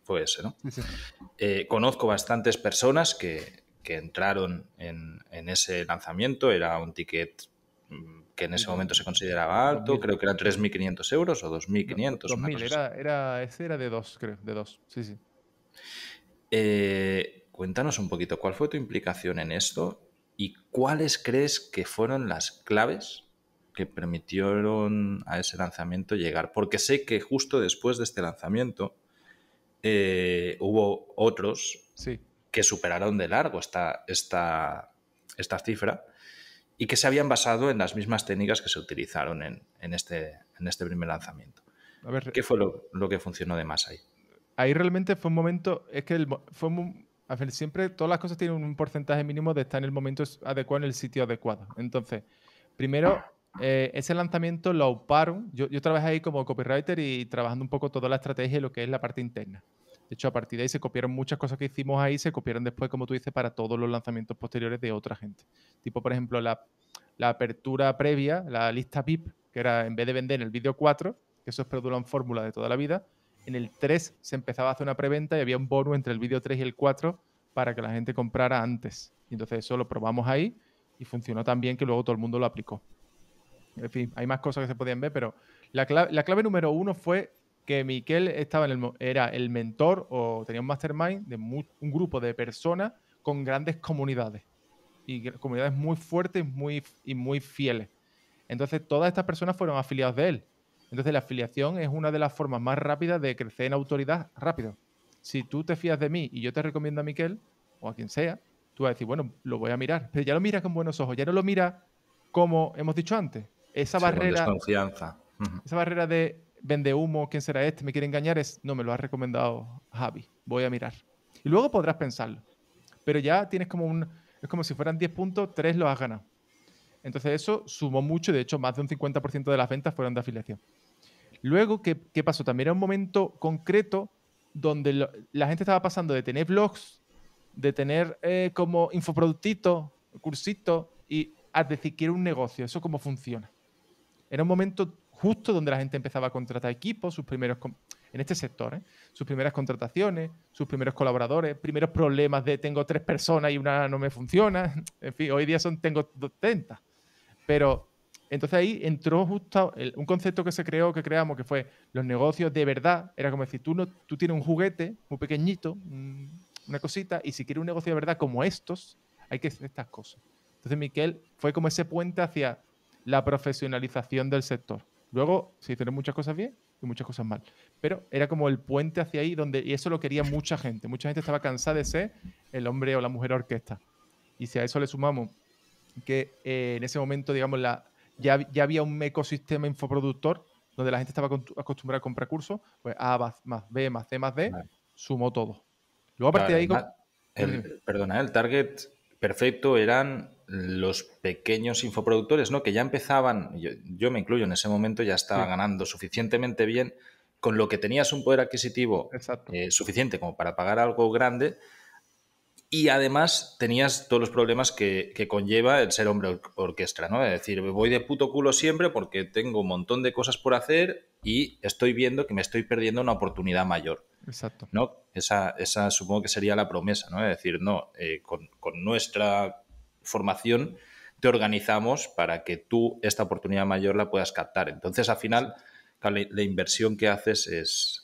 fue ese, ¿no? sí, sí. Conozco bastantes personas que entraron en ese lanzamiento. Era un ticket que en Sí, ese sí. momento se consideraba alto. 2000. Creo que eran Sí, sí. 3.500 euros o No, 2.500, una 2000. cosa así. Ese era de dos, creo. De dos. Sí, sí. Cuéntanos un poquito, ¿cuál fue tu implicación en esto y cuáles crees que fueron las claves que permitieron a ese lanzamiento llegar? Porque sé que justo después de este lanzamiento hubo otros Sí. que superaron de largo esta cifra y que se habían basado en las mismas técnicas que se utilizaron en este primer lanzamiento. A ver, ¿Qué fue lo que funcionó de más ahí? ahí realmente fue un momento, es que a ver, siempre todas las cosas tienen un porcentaje mínimo de estar en el momento adecuado, en el sitio adecuado. Entonces, primero, ese lanzamiento lo auparon. Yo trabajé ahí como copywriter y trabajando un poco toda la estrategia y lo que es la parte interna. De hecho, a partir de ahí se copiaron muchas cosas que hicimos ahí, se copiaron después, como tú dices, para todos los lanzamientos posteriores de otra gente. Tipo, por ejemplo, la apertura previa, la lista VIP, que era en vez de vender en el vídeo 4, que eso es Product Fórmula de toda la vida, en el 3 se empezaba a hacer una preventa y había un bonus entre el vídeo 3 y el 4 para que la gente comprara antes. Y entonces eso lo probamos ahí y funcionó tan bien que luego todo el mundo lo aplicó. En fin, hay más cosas que se podían ver, pero la clave número 1 fue que Miquel era el mentor o tenía un mastermind de un grupo de personas con grandes comunidades y comunidades muy fuertes y muy fieles. Entonces, todas estas personas fueron afiliados de él. Entonces, la afiliación es una de las formas más rápidas de crecer en autoridad rápido. Si tú te fías de mí y yo te recomiendo a Miquel o a quien sea, tú vas a decir, bueno, lo voy a mirar. Pero ya lo miras con buenos ojos, ya no lo miras como hemos dicho antes. Esa Sí, con barrera, desconfianza. esa barrera de vende humo, ¿quién será este? ¿Me quiere engañar? No, me lo ha recomendado Javi, voy a mirar. Y luego podrás pensarlo. Pero ya tienes es como si fueran 10 puntos, 3 los has ganado. Entonces eso sumó mucho, de hecho más de un 50% de las ventas fueron de afiliación. Luego, ¿qué pasó? También era un momento concreto donde la gente estaba pasando de tener blogs, de tener como infoproductitos, cursitos, y a decir, quiero un negocio, ¿eso cómo funciona? Era un momento justo donde la gente empezaba a contratar equipos, en este sector, sus primeras contrataciones, sus primeros colaboradores, primeros problemas de tengo 3 personas y una no me funciona. En fin, hoy día tengo 30. Pero entonces ahí entró justo un concepto que creamos, que fue los negocios de verdad. Era como decir, tú tienes un juguete muy pequeñito, una cosita, y si quieres un negocio de verdad como estos, hay que hacer estas cosas. Entonces Miquel fue como ese puente hacia la profesionalización del sector. Luego se hicieron muchas cosas bien y muchas cosas mal. Pero era como el puente hacia ahí y eso lo quería mucha gente. Mucha gente estaba cansada de ser el hombre o la mujer orquesta. Y si a eso le sumamos que en ese momento, digamos, ya había un ecosistema infoproductor donde la gente estaba acostumbrada a comprar cursos, pues A más B más C más D, Vale. sumó todo. Luego, a partir Claro, de ahí... además, perdona, el target perfecto eran los pequeños infoproductores, ¿no? Que ya empezaban, yo me incluyo en ese momento, ya estaba Sí. ganando suficientemente bien, con lo que tenías un poder adquisitivo suficiente como para pagar algo grande, y además tenías todos los problemas que conlleva el ser hombre orquestra, ¿no? Es decir, voy de puto culo siempre porque tengo un montón de cosas por hacer y estoy viendo que me estoy perdiendo una oportunidad mayor. Exacto. ¿No? Esa supongo que sería la promesa, ¿no? Es decir, no, con nuestra formación te organizamos para que tú esta oportunidad mayor la puedas captar. Entonces, al final, claro, la inversión que haces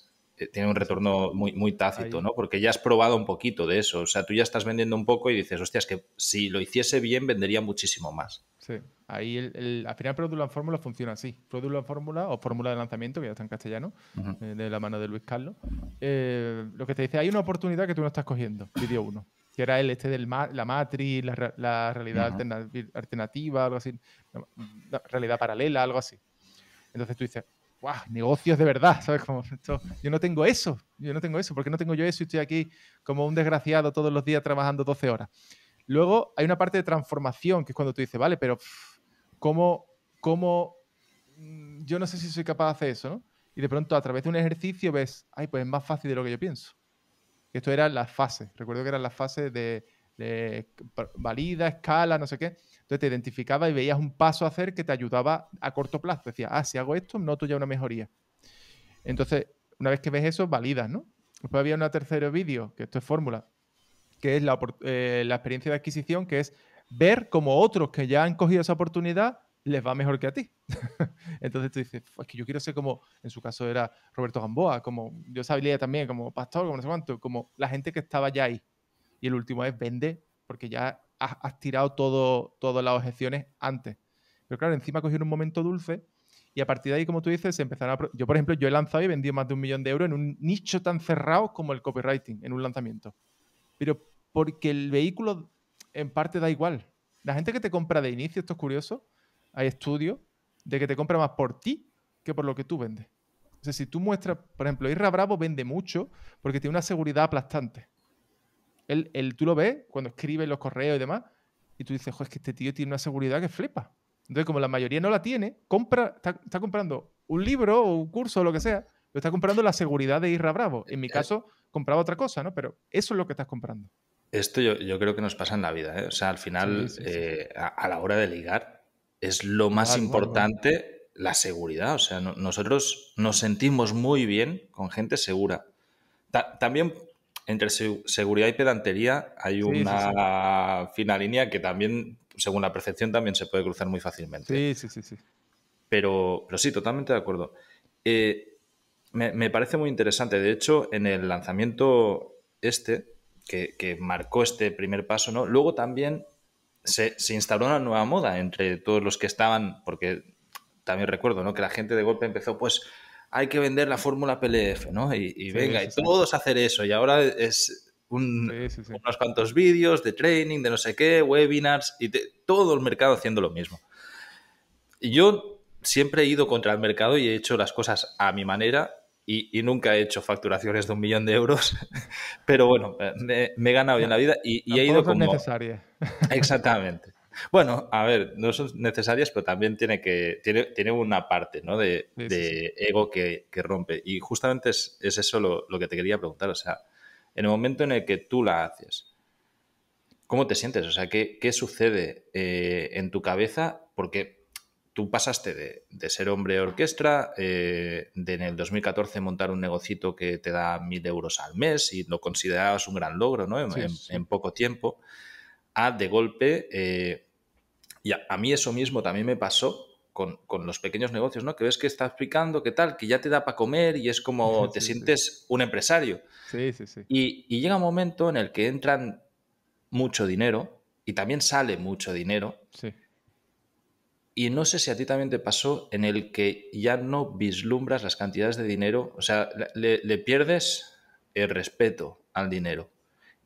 tiene un retorno muy, muy tácito, Ahí, ¿no? Porque ya has probado un poquito de eso. O sea, tú ya estás vendiendo un poco y dices, hostia, es que si lo hiciese bien, vendería muchísimo más. sí. Ahí al final Product Fórmula funciona así. Product Fórmula o fórmula de lanzamiento, que ya está en castellano, de la mano de Luis Carlos. Lo que te dice, hay una oportunidad que tú no estás cogiendo, vídeo 1, que era el de la Matrix, la realidad alternativa, algo así, realidad paralela, algo así. Entonces tú dices, ¡guau! Negocios de verdad, ¿sabes? Como yo no tengo eso, ¿por qué no tengo yo eso y estoy aquí como un desgraciado todos los días trabajando 12 horas? Luego hay una parte de transformación, que es cuando tú dices, vale, pero ¿cómo yo no sé si soy capaz de hacer eso, ¿no? Y de pronto a través de un ejercicio ves, ay, pues es más fácil de lo que yo pienso. Esto eran las fases, recuerdo que eran las fases de valida, escala, no sé qué. Entonces te identificaba y veías un paso a hacer que te ayudaba a corto plazo. Decías, si hago esto, noto ya una mejoría. Entonces, una vez que ves eso, validas, ¿no? Después había un tercer vídeo, que esto es fórmula, que es la experiencia de adquisición, que es ver cómo otros que ya han cogido esa oportunidad les va mejor que a ti. Entonces tú dices, es que yo quiero ser como, en su caso era Roberto Gamboa, como yo sabía también, como pastor, como no sé cuánto, como la gente que estaba ya ahí. Y el último es vende, porque ya has tirado todas las objeciones antes. Pero claro, encima cogieron un momento dulce y a partir de ahí, como tú dices, se empezaron yo, por ejemplo, yo he lanzado y he vendido más de 1 millón de euros en un nicho tan cerrado como el copywriting, en un lanzamiento. Pero porque el vehículo en parte da igual. La gente que te compra de inicio, esto es curioso, hay estudios de que te compra más por ti que por lo que tú vendes. O sea, si tú muestras, por ejemplo, Irra Bravo vende mucho porque tiene una seguridad aplastante. Tú lo ves cuando escribe los correos y demás, y tú dices, joder, es que este tío tiene una seguridad que flipa. Entonces, como la mayoría no la tiene, está comprando un libro o un curso o lo que sea, pero está comprando la seguridad de Irra Bravo. En mi caso, compraba otra cosa, ¿no? Pero eso es lo que estás comprando. Esto yo creo que nos pasa en la vida, ¿eh? O sea, al final, Sí, sí, sí. a la hora de ligar, es lo más Igual, igual, igual. importante la seguridad. O sea, nosotros nos sentimos muy bien con gente segura. También entre seguridad y pedantería hay Sí, sí, sí. una fina línea que también, según la percepción, también se puede cruzar muy fácilmente. Sí, sí, sí, sí. Pero sí, totalmente de acuerdo. Eh, me parece muy interesante. De hecho, en el lanzamiento que marcó este primer paso, ¿no? Luego también se instauró una nueva moda entre todos los que estaban, porque también recuerdo, ¿no? Que la gente de golpe empezó, pues hay que vender la fórmula PLF, ¿no? Y Sí, venga, sí, y sí. todos hacer eso. Y ahora es Sí, sí, sí. unos cuantos vídeos de training, de no sé qué, webinars, y todo el mercado haciendo lo mismo. Y yo siempre he ido contra el mercado y he hecho las cosas a mi manera y nunca he hecho facturaciones de 1 millón de euros, pero bueno, me he ganado bien la vida y he Tampoco ido son como... necesarias. Exactamente. Bueno, a ver, no son necesarias, pero también tiene una parte, ¿no? Sí, sí, sí. de ego que rompe. Y justamente es eso lo que te quería preguntar. O sea, en el momento en el que tú la haces, ¿cómo te sientes? O sea, ¿qué sucede en tu cabeza? Porque tú pasaste de ser hombre de orquestra, de en el 2014 montar un negocito que te da 1.000 euros al mes y lo considerabas un gran logro, ¿no? Sí, sí. En poco tiempo, a de golpe, y a mí eso mismo también me pasó con los pequeños negocios, ¿no? Que ves que está explicando qué tal, que ya te da para comer y es como te Sí, sí. sientes un empresario. Sí, sí, sí. Y llega un momento en el que entran mucho dinero y también sale mucho dinero. Sí. Y no sé si a ti también te pasó en el que ya no vislumbras las cantidades de dinero, o sea, le pierdes el respeto al dinero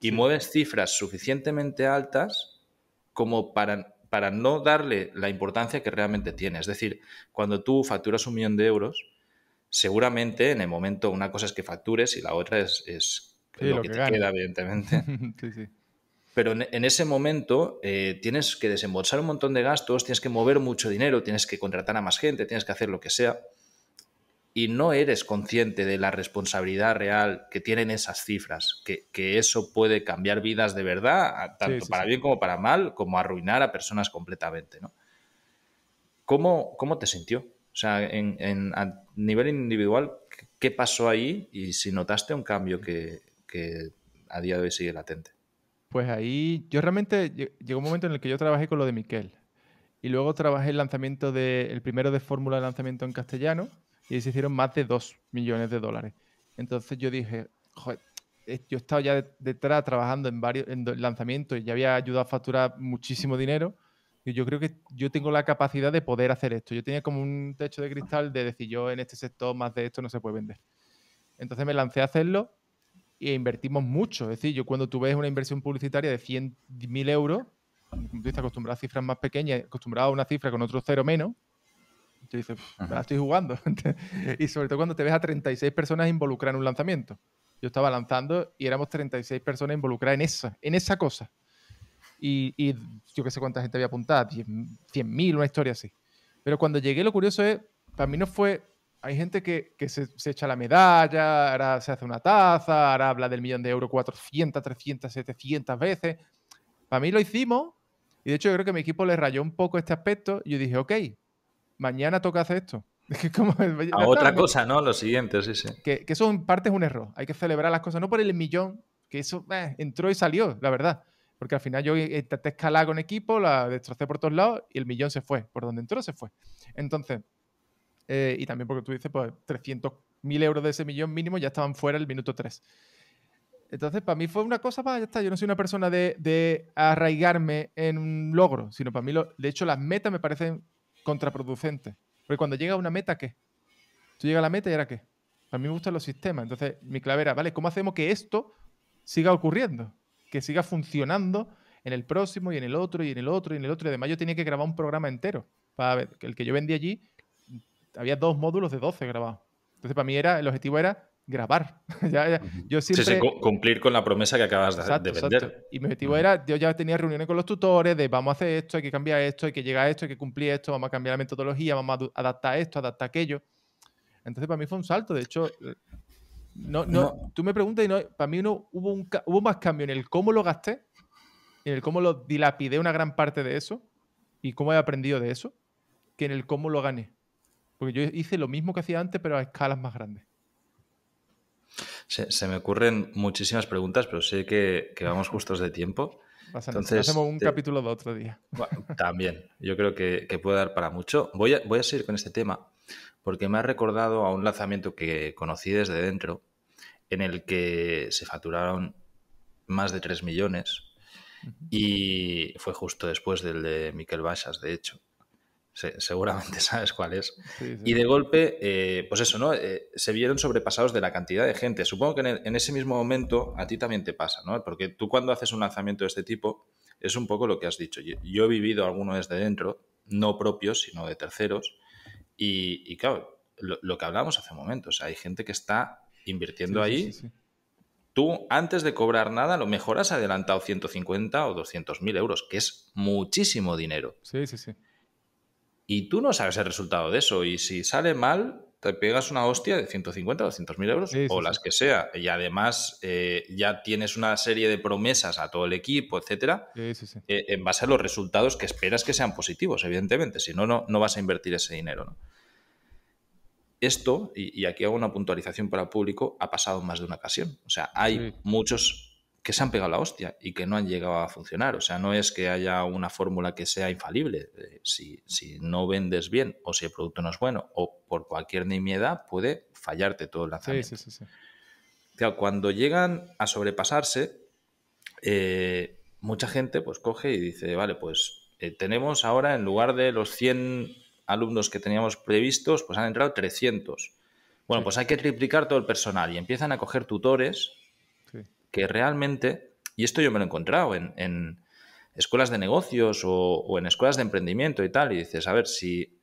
y Sí. mueves cifras suficientemente altas como para no darle la importancia que realmente tiene. Es decir, cuando tú facturas 1 millón de euros, seguramente en el momento una cosa es que factures y la otra es Sí, lo lo que que te gane. queda, evidentemente. Sí, sí. Pero en ese momento tienes que desembolsar un montón de gastos, tienes que mover mucho dinero, tienes que contratar a más gente, tienes que hacer lo que sea. Y no eres consciente de la responsabilidad real que tienen esas cifras, que eso puede cambiar vidas de verdad, Sí, tanto sí, para sí. bien como para mal, como arruinar a personas completamente, ¿no? ¿Cómo te sintió? O sea, a nivel individual, ¿qué pasó ahí? Y si notaste un cambio que a día de hoy sigue latente. Pues ahí yo realmente llegó un momento en el que yo trabajé con lo de Miquel. Y luego trabajé el lanzamiento el primero de fórmula de lanzamiento en castellano y ahí se hicieron más de 2 millones de dólares. Entonces yo dije, joder, yo he estado ya detrás trabajando en varios lanzamientos y ya había ayudado a facturar muchísimo dinero. Y yo creo que yo tengo la capacidad de poder hacer esto. Yo tenía como un techo de cristal de decir, yo en este sector más de esto no se puede vender. Entonces me lancé a hacerlo e invertimos mucho. Es decir, yo cuando tú ves una inversión publicitaria de 100.000 euros, como tú dices, acostumbrado a cifras más pequeñas, acostumbrado a una cifra con otro cero menos, tú dices, me la estoy jugando. Y sobre todo cuando te ves a 36 personas involucradas en un lanzamiento. Yo estaba lanzando y éramos 36 personas involucradas en esa cosa. Y yo qué sé cuánta gente había apuntado, 100.000, una historia así. Pero cuando llegué, lo curioso es, para mí no fue. Hay gente que se echa la medalla, ahora se hace una taza, ahora habla del 1 millón de euros 400, 300, 700 veces. Para mí lo hicimos y de hecho yo creo que mi equipo le rayó un poco este aspecto y yo dije, ok, mañana toca hacer esto. Es que como, A ya está, otra cosa, ¿no? Lo siguiente, sí, sí. que eso en parte es un error. Hay que celebrar las cosas, no por el millón, que eso entró y salió, la verdad. Porque al final yo intenté escalar con equipo, la destrocé por todos lados y el millón se fue. Por donde entró, se fue. Entonces, y también porque tú dices, pues 300.000 euros de ese millón mínimo ya estaban fuera el minuto 3. Entonces, para mí fue una cosa, ya está. Yo no soy una persona de arraigarme en un logro, sino para mí, de hecho, las metas me parecen contraproducentes. Porque cuando llega a una meta, ¿qué? Tú llegas a la meta y ¿ahora qué? A mí me gustan los sistemas. Entonces, mi clave era, ¿vale? ¿Cómo hacemos que esto siga ocurriendo? Que siga funcionando en el próximo y en el otro y en el otro y en el otro. Y además yo tenía que grabar un programa entero. Para ver, el que yo vendí allí, había 2 módulos de 12 grabados. Entonces para mí el objetivo era grabar. Yo Sí, sí, siempre... cumplir con la promesa que acabas de Exacto, exacto. vender. Y mi objetivo era, yo ya tenía reuniones con los tutores de vamos a hacer esto, hay que cambiar esto, hay que llegar a esto, hay que cumplir esto, vamos a cambiar la metodología, vamos a adaptar esto, adaptar aquello. Entonces para mí fue un salto. De hecho, No, tú me preguntas y para mí hubo más cambio en el cómo lo gasté, en el cómo lo dilapidé una gran parte de eso y cómo he aprendido de eso, que en el cómo lo gané. Porque yo hice lo mismo que hacía antes, pero a escalas más grandes. se me ocurren muchísimas preguntas, pero sé que vamos justos de tiempo. Pasa nada. Entonces, Hacemos un capítulo de otro día. también, yo creo que puede dar para mucho. Voy a seguir con este tema porque me ha recordado a un lanzamiento que conocí desde dentro, en el que se facturaron más de 3 millones y fue justo después del de Miquel Baixas, de hecho. Seguramente sabes cuál es. Sí, sí. Y de golpe, pues eso, ¿no? Se vieron sobrepasados de la cantidad de gente. Supongo que en ese mismo momento a ti también te pasa, ¿no? Porque tú cuando haces un lanzamiento de este tipo, es un poco lo que has dicho. Yo he vivido alguno desde dentro, no propios, sino de terceros. Y claro, lo que hablábamos hace un momento, o sea, hay gente que está invirtiendo ahí. Sí. Tú, antes de cobrar nada, a lo mejor has adelantado 150 o 200.000 euros, que es muchísimo dinero. Sí. Y tú no sabes el resultado de eso. Y si sale mal, te pegas una hostia de 150 o 200.000 euros o las que sea. Y además ya tienes una serie de promesas a todo el equipo, etcétera, Sí. en base a los resultados que esperas que sean positivos, evidentemente. Si no, no vas a invertir ese dinero, ¿no? Esto, y aquí hago una puntualización para el público, ha pasado en más de una ocasión. O sea, hay muchos que se han pegado la hostia y que no han llegado a funcionar. O sea, no es que haya una fórmula que sea infalible. Si no vendes bien o si el producto no es bueno o por cualquier nimiedad, puede fallarte todo el lanzamiento. Sí. Claro, cuando llegan a sobrepasarse, mucha gente pues coge y dice, vale, pues tenemos ahora, en lugar de los 100 alumnos que teníamos previstos, pues han entrado 300. Bueno, pues hay que triplicar todo el personal y empiezan a coger tutores que realmente, y esto yo me lo he encontrado en escuelas de negocios o en escuelas de emprendimiento y tal, y dices, a ver, si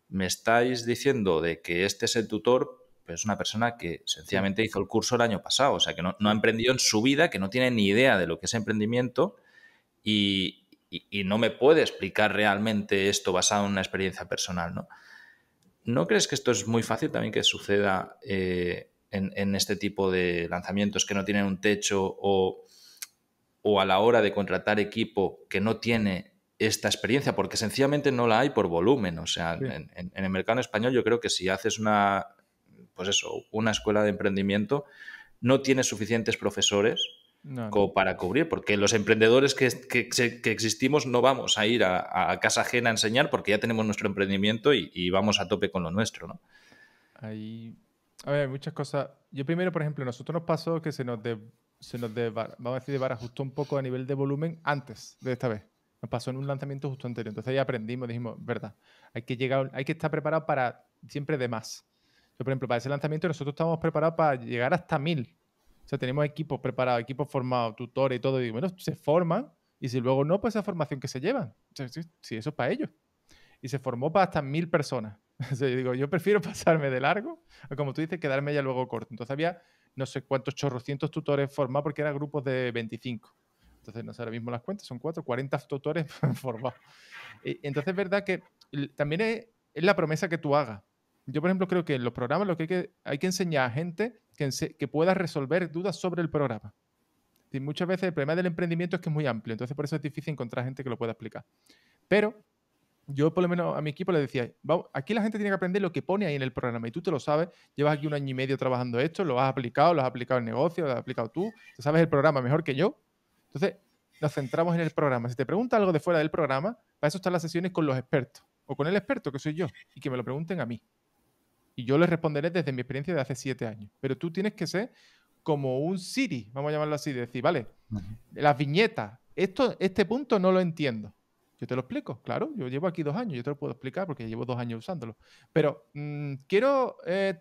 me estáis diciendo de que este es el tutor, pues es una persona que sencillamente hizo el curso el año pasado, o sea, que no ha emprendido en su vida, que no tiene ni idea de lo que es emprendimiento y no me puede explicar realmente esto basado en una experiencia personal, ¿no? ¿No crees que esto es muy fácil también que suceda en este tipo de lanzamientos que no tienen un techo o a la hora de contratar equipo que no tiene esta experiencia? Porque sencillamente no la hay por volumen. O sea, en el mercado español yo creo que si haces una escuela de emprendimiento, no tienes suficientes profesores como para cubrir, porque los emprendedores que existimos no vamos a ir a casa ajena a enseñar porque ya tenemos nuestro emprendimiento y vamos a tope con lo nuestro, ¿no? Hay muchas cosas. Yo primero, por ejemplo, nosotros nos pasó que vamos a decir, desbarajustó un poco a nivel de volumen antes de esta vez. Nos pasó en un lanzamiento justo anterior. Entonces ahí aprendimos, dijimos, verdad, hay que estar preparado para siempre de más. Por ejemplo, para ese lanzamiento nosotros estábamos preparados para llegar hasta 1000. O sea, tenemos equipos preparados, equipos formados, tutores y todo. Y bueno, se forman y si luego no, pues esa formación que se llevan. O sea, sí, eso es para ellos. Y se formó para hasta 1000 personas. O sea, yo digo, yo prefiero pasarme de largo, o como tú dices, quedarme ya luego corto. Entonces había no sé cuántos chorrocientos tutores formados porque eran grupos de 25. Entonces, no sé, ahora mismo las cuentas son 40 tutores formados. Entonces es verdad que también es la promesa que tú hagas. Yo, por ejemplo, creo que en los programas lo que hay que enseñar a gente que pueda resolver dudas sobre el programa. Y muchas veces el problema del emprendimiento es que es muy amplio, entonces por eso es difícil encontrar gente que lo pueda explicar. Pero yo por lo menos a mi equipo le decía, aquí la gente tiene que aprender lo que pone ahí en el programa y tú te lo sabes, llevas aquí 1 año y medio trabajando esto, lo has aplicado en negocio, lo has aplicado tú sabes el programa mejor que yo. Entonces nos centramos en el programa. Si te pregunta algo de fuera del programa, para eso están las sesiones con los expertos o con el experto que soy yo y que me lo pregunten a mí. Y yo les responderé desde mi experiencia de hace 7 años. Pero tú tienes que ser como un Siri, vamos a llamarlo así, de decir, vale, las viñetas, este punto no lo entiendo. Yo te lo explico, claro, yo llevo aquí 2 años, yo te lo puedo explicar porque llevo 2 años usándolo. Pero quiero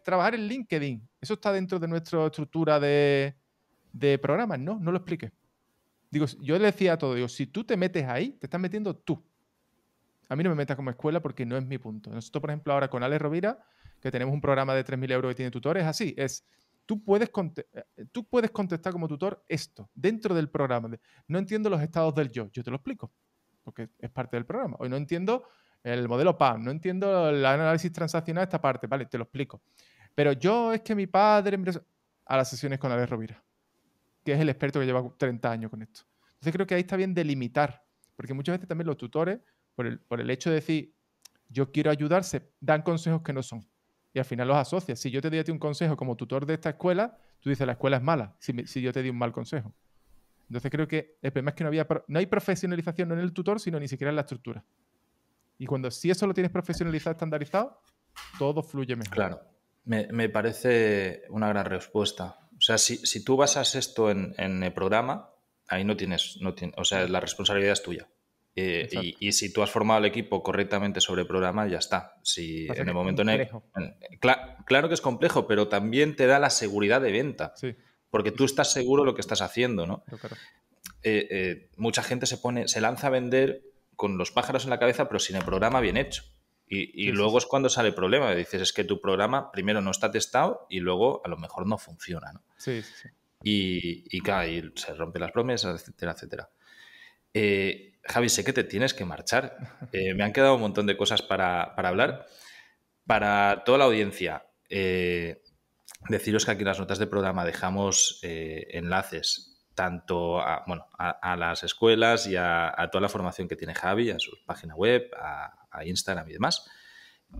trabajar en LinkedIn. ¿Eso está dentro de nuestra estructura de programas? No lo expliques. Digo, yo le decía a todo, digo, si tú te metes ahí, te estás metiendo tú. A mí no me metas como escuela porque no es mi punto. Nosotros, por ejemplo, ahora con Ale Rovira, que tenemos un programa de 3.000 euros que tiene tutores, así, tú puedes contestar como tutor esto, dentro del programa. No entiendo los estados del yo te lo explico, porque es parte del programa. Hoy no entiendo el modelo PAM, no entiendo el análisis transaccional, esta parte, vale, te lo explico. Pero es que mi padre... A las sesiones con Ale Rovira, que es el experto que lleva 30 años con esto. Entonces creo que ahí está bien delimitar, porque muchas veces también los tutores, por el hecho de decir, yo quiero ayudar, se dan consejos que no son. Y al final los asocias. Si yo te doy a ti un consejo como tutor de esta escuela, tú dices, la escuela es mala, si yo te di un mal consejo. Entonces creo que el problema es que no hay profesionalización no en el tutor, sino ni siquiera en la estructura. Y cuando si eso lo tienes profesionalizado, estandarizado, todo fluye mejor. Claro, me parece una gran respuesta. O sea, si tú basas esto en el programa, ahí no tienes, o sea, la responsabilidad es tuya. Y si tú has formado el equipo correctamente sobre el programa, ya está. Si Pasa en que el es momento complejo. claro que es complejo, pero también te da la seguridad de venta. Sí. Porque tú estás seguro de lo que estás haciendo, ¿no? Claro. Mucha gente se lanza a vender con los pájaros en la cabeza, pero sin el programa bien hecho. Y luego es cuando sale el problema. Dices, es que tu programa primero no está testado y luego a lo mejor no funciona, ¿no? Sí. Y claro, y se rompen las promesas, etcétera, etcétera. Javi, sé que te tienes que marchar. Me han quedado un montón de cosas para hablar. Para toda la audiencia, deciros que aquí en las notas del programa dejamos enlaces tanto a las escuelas y a toda la formación que tiene Javi, a su página web, a Instagram y demás.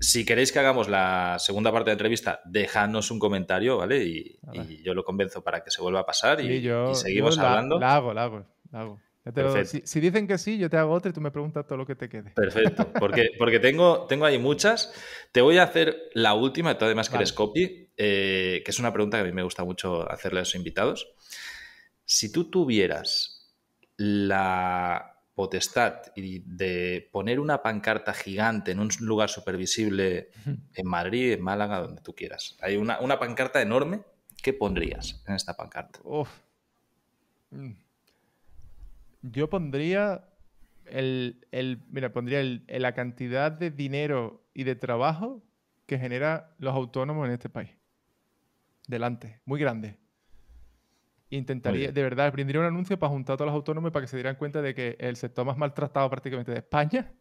Si queréis que hagamos la segunda parte de la entrevista, dejadnos un comentario, ¿vale? Y yo lo convenzo para que se vuelva a pasar Sí, y seguimos hablando. La hago. Perfecto. Si dicen que sí, yo te hago otra y tú me preguntas todo lo que te quede. Perfecto, porque tengo ahí muchas. Te voy a hacer la última, tú además que eres copy, que es una pregunta que a mí me gusta mucho hacerle a los invitados. Si tú tuvieras la potestad de poner una pancarta gigante en un lugar supervisible en Madrid, en Málaga, donde tú quieras, hay una pancarta enorme, ¿qué pondrías en esta pancarta? Uf. Yo pondría pondría la cantidad de dinero y de trabajo que genera los autónomos en este país. Delante, muy grande. Intentaría, de verdad, brindaría un anuncio para juntar a todos los autónomos para que se dieran cuenta de que el sector más maltratado prácticamente de España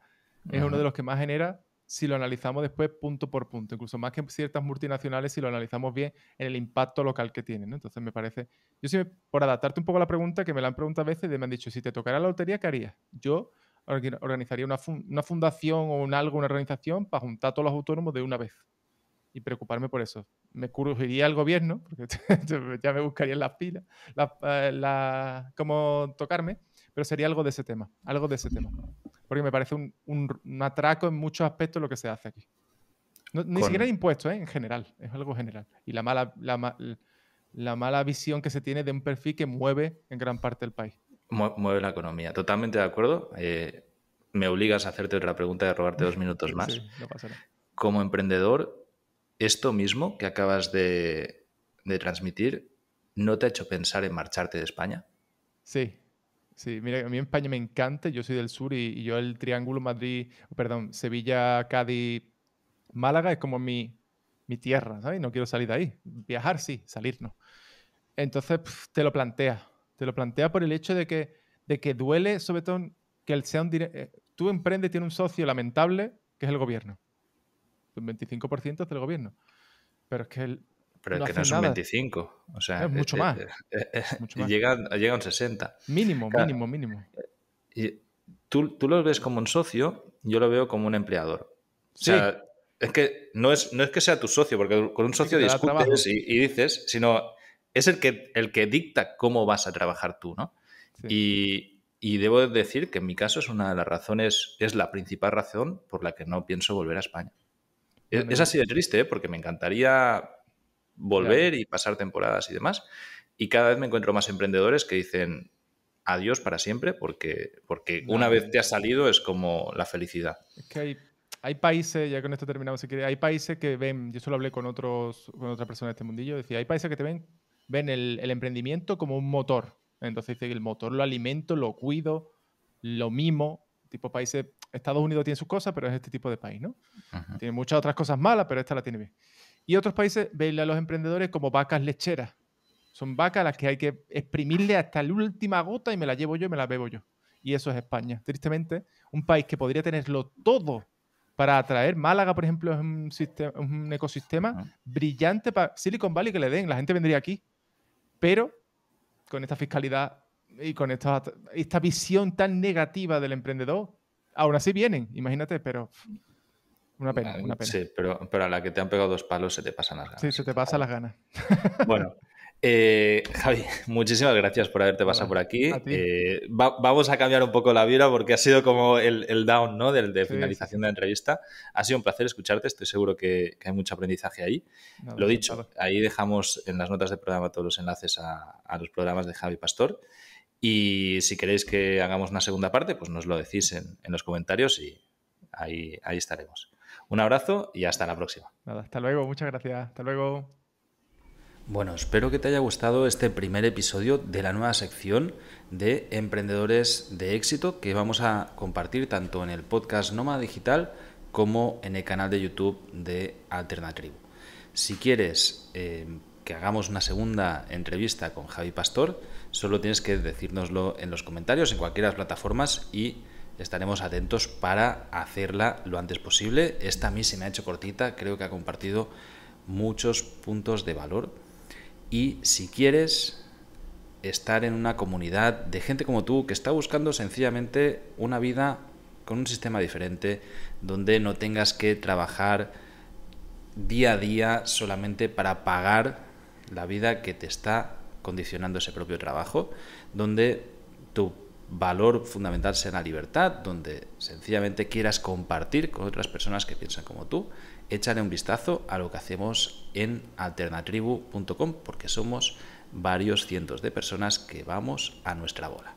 es uno de los que más genera si lo analizamos después punto por punto, incluso más que ciertas multinacionales si lo analizamos bien en el impacto local que tienen, ¿no? Entonces me parece, por adaptarte un poco a la pregunta, que me la han preguntado a veces, me han dicho, si te tocara la lotería, ¿qué harías? Yo organizaría una fundación o una organización para juntar a todos los autónomos de una vez y preocuparme por eso. Me crujiría el gobierno, porque ya me buscarían las pilas, cómo tocarme, pero sería algo de ese tema, porque me parece un atraco en muchos aspectos lo que se hace aquí. Ni siquiera impuestos, en general, es algo general. Y la mala visión que se tiene de un perfil que mueve en gran parte del país. Mueve la economía, totalmente de acuerdo. Me obligas a hacerte otra pregunta y a robarte 2 minutos más. Sí, no pasa nada. Como emprendedor, esto mismo que acabas de transmitir, ¿no te ha hecho pensar en marcharte de España? Sí, mira, a mí en España me encanta, yo soy del sur y yo el triángulo Sevilla, Cádiz, Málaga es como mi tierra, ¿sabes? No quiero salir de ahí. Viajar sí, salir no. Entonces te lo plantea por el hecho de que duele, sobre todo, que sea tú emprendes, tiene un socio lamentable, que es el gobierno. Un 25% es del gobierno. Pero es que Pero no es que no hacen es un nada. 25, o sea, Es mucho más. llega a un 60. Mínimo. Y tú lo ves como un socio, yo lo veo como un empleador. Sí. O sea, es que no es que sea tu socio, porque con un socio discutes y dices, sino es el que dicta cómo vas a trabajar tú, ¿no? Sí. Y debo decir que en mi caso es una de las razones, es la principal razón por la que no pienso volver a España. Bueno, es así de triste, porque me encantaría volver y pasar temporadas y demás. Y cada vez me encuentro más emprendedores que dicen adiós para siempre, porque una vez te has salido es como la felicidad. Es que hay países, ya con esto terminamos si quieres, hay países que ven, yo solo hablé con otra persona de este mundillo, decía, hay países que ven el emprendimiento como un motor Entonces dice que el motor lo alimento, lo cuido, lo mimo. Tipo países, Estados Unidos tiene sus cosas, pero es este tipo de país, ¿no? Ujú. Tiene muchas otras cosas malas, pero esta la tiene bien. Y otros países ven a los emprendedores como vacas lecheras. Son vacas a las que hay que exprimirle hasta la última gota y me la llevo yo y me la bebo yo. Y eso es España. Tristemente, un país que podría tenerlo todo para atraer. Málaga, por ejemplo, es un ecosistema Ujú. brillante para Silicon Valley que le den. La gente vendría aquí. Pero con esta fiscalidad y con esta visión tan negativa del emprendedor, aún así vienen, imagínate, pero una pena, una pena. Sí, pero a la que te han pegado 2 palos se te pasan las Sí, ganas, se te pasa las sinceramente. ganas. Bueno, Javi, muchísimas gracias por haberte pasado por Nada, aquí. a ti. Vamos a cambiar un poco la vibra porque ha sido como el down, ¿no? de Sí, sí, sí. finalización de la entrevista. Ha sido un placer escucharte, estoy seguro que hay mucho aprendizaje ahí. Nada, Lo dicho, encantado. ahí dejamos en las notas del programa todos los enlaces a los programas de Javi Pastor. Y si queréis que hagamos una segunda parte, pues nos lo decís en los comentarios y ahí estaremos. Un abrazo y hasta la próxima. Nada, hasta luego, muchas gracias. Hasta luego. Bueno, espero que te haya gustado este primer episodio de la nueva sección de emprendedores de éxito que vamos a compartir tanto en el podcast Nómada Digital como en el canal de YouTube de Alternatribu. Si quieres que hagamos una segunda entrevista con Javi Pastor, solo tienes que decírnoslo en los comentarios en cualquiera de las plataformas y estaremos atentos para hacerla lo antes posible. Esta a mí se me ha hecho cortita, creo que ha compartido muchos puntos de valor. Y si quieres estar en una comunidad de gente como tú que está buscando sencillamente una vida con un sistema diferente, donde no tengas que trabajar día a día solamente para pagar la vida que te está condicionando ese propio trabajo, donde tu valor fundamental sea la libertad, donde sencillamente quieras compartir con otras personas que piensan como tú, échale un vistazo a lo que hacemos en alternatribu.com porque somos varios cientos de personas que vamos a nuestra bola.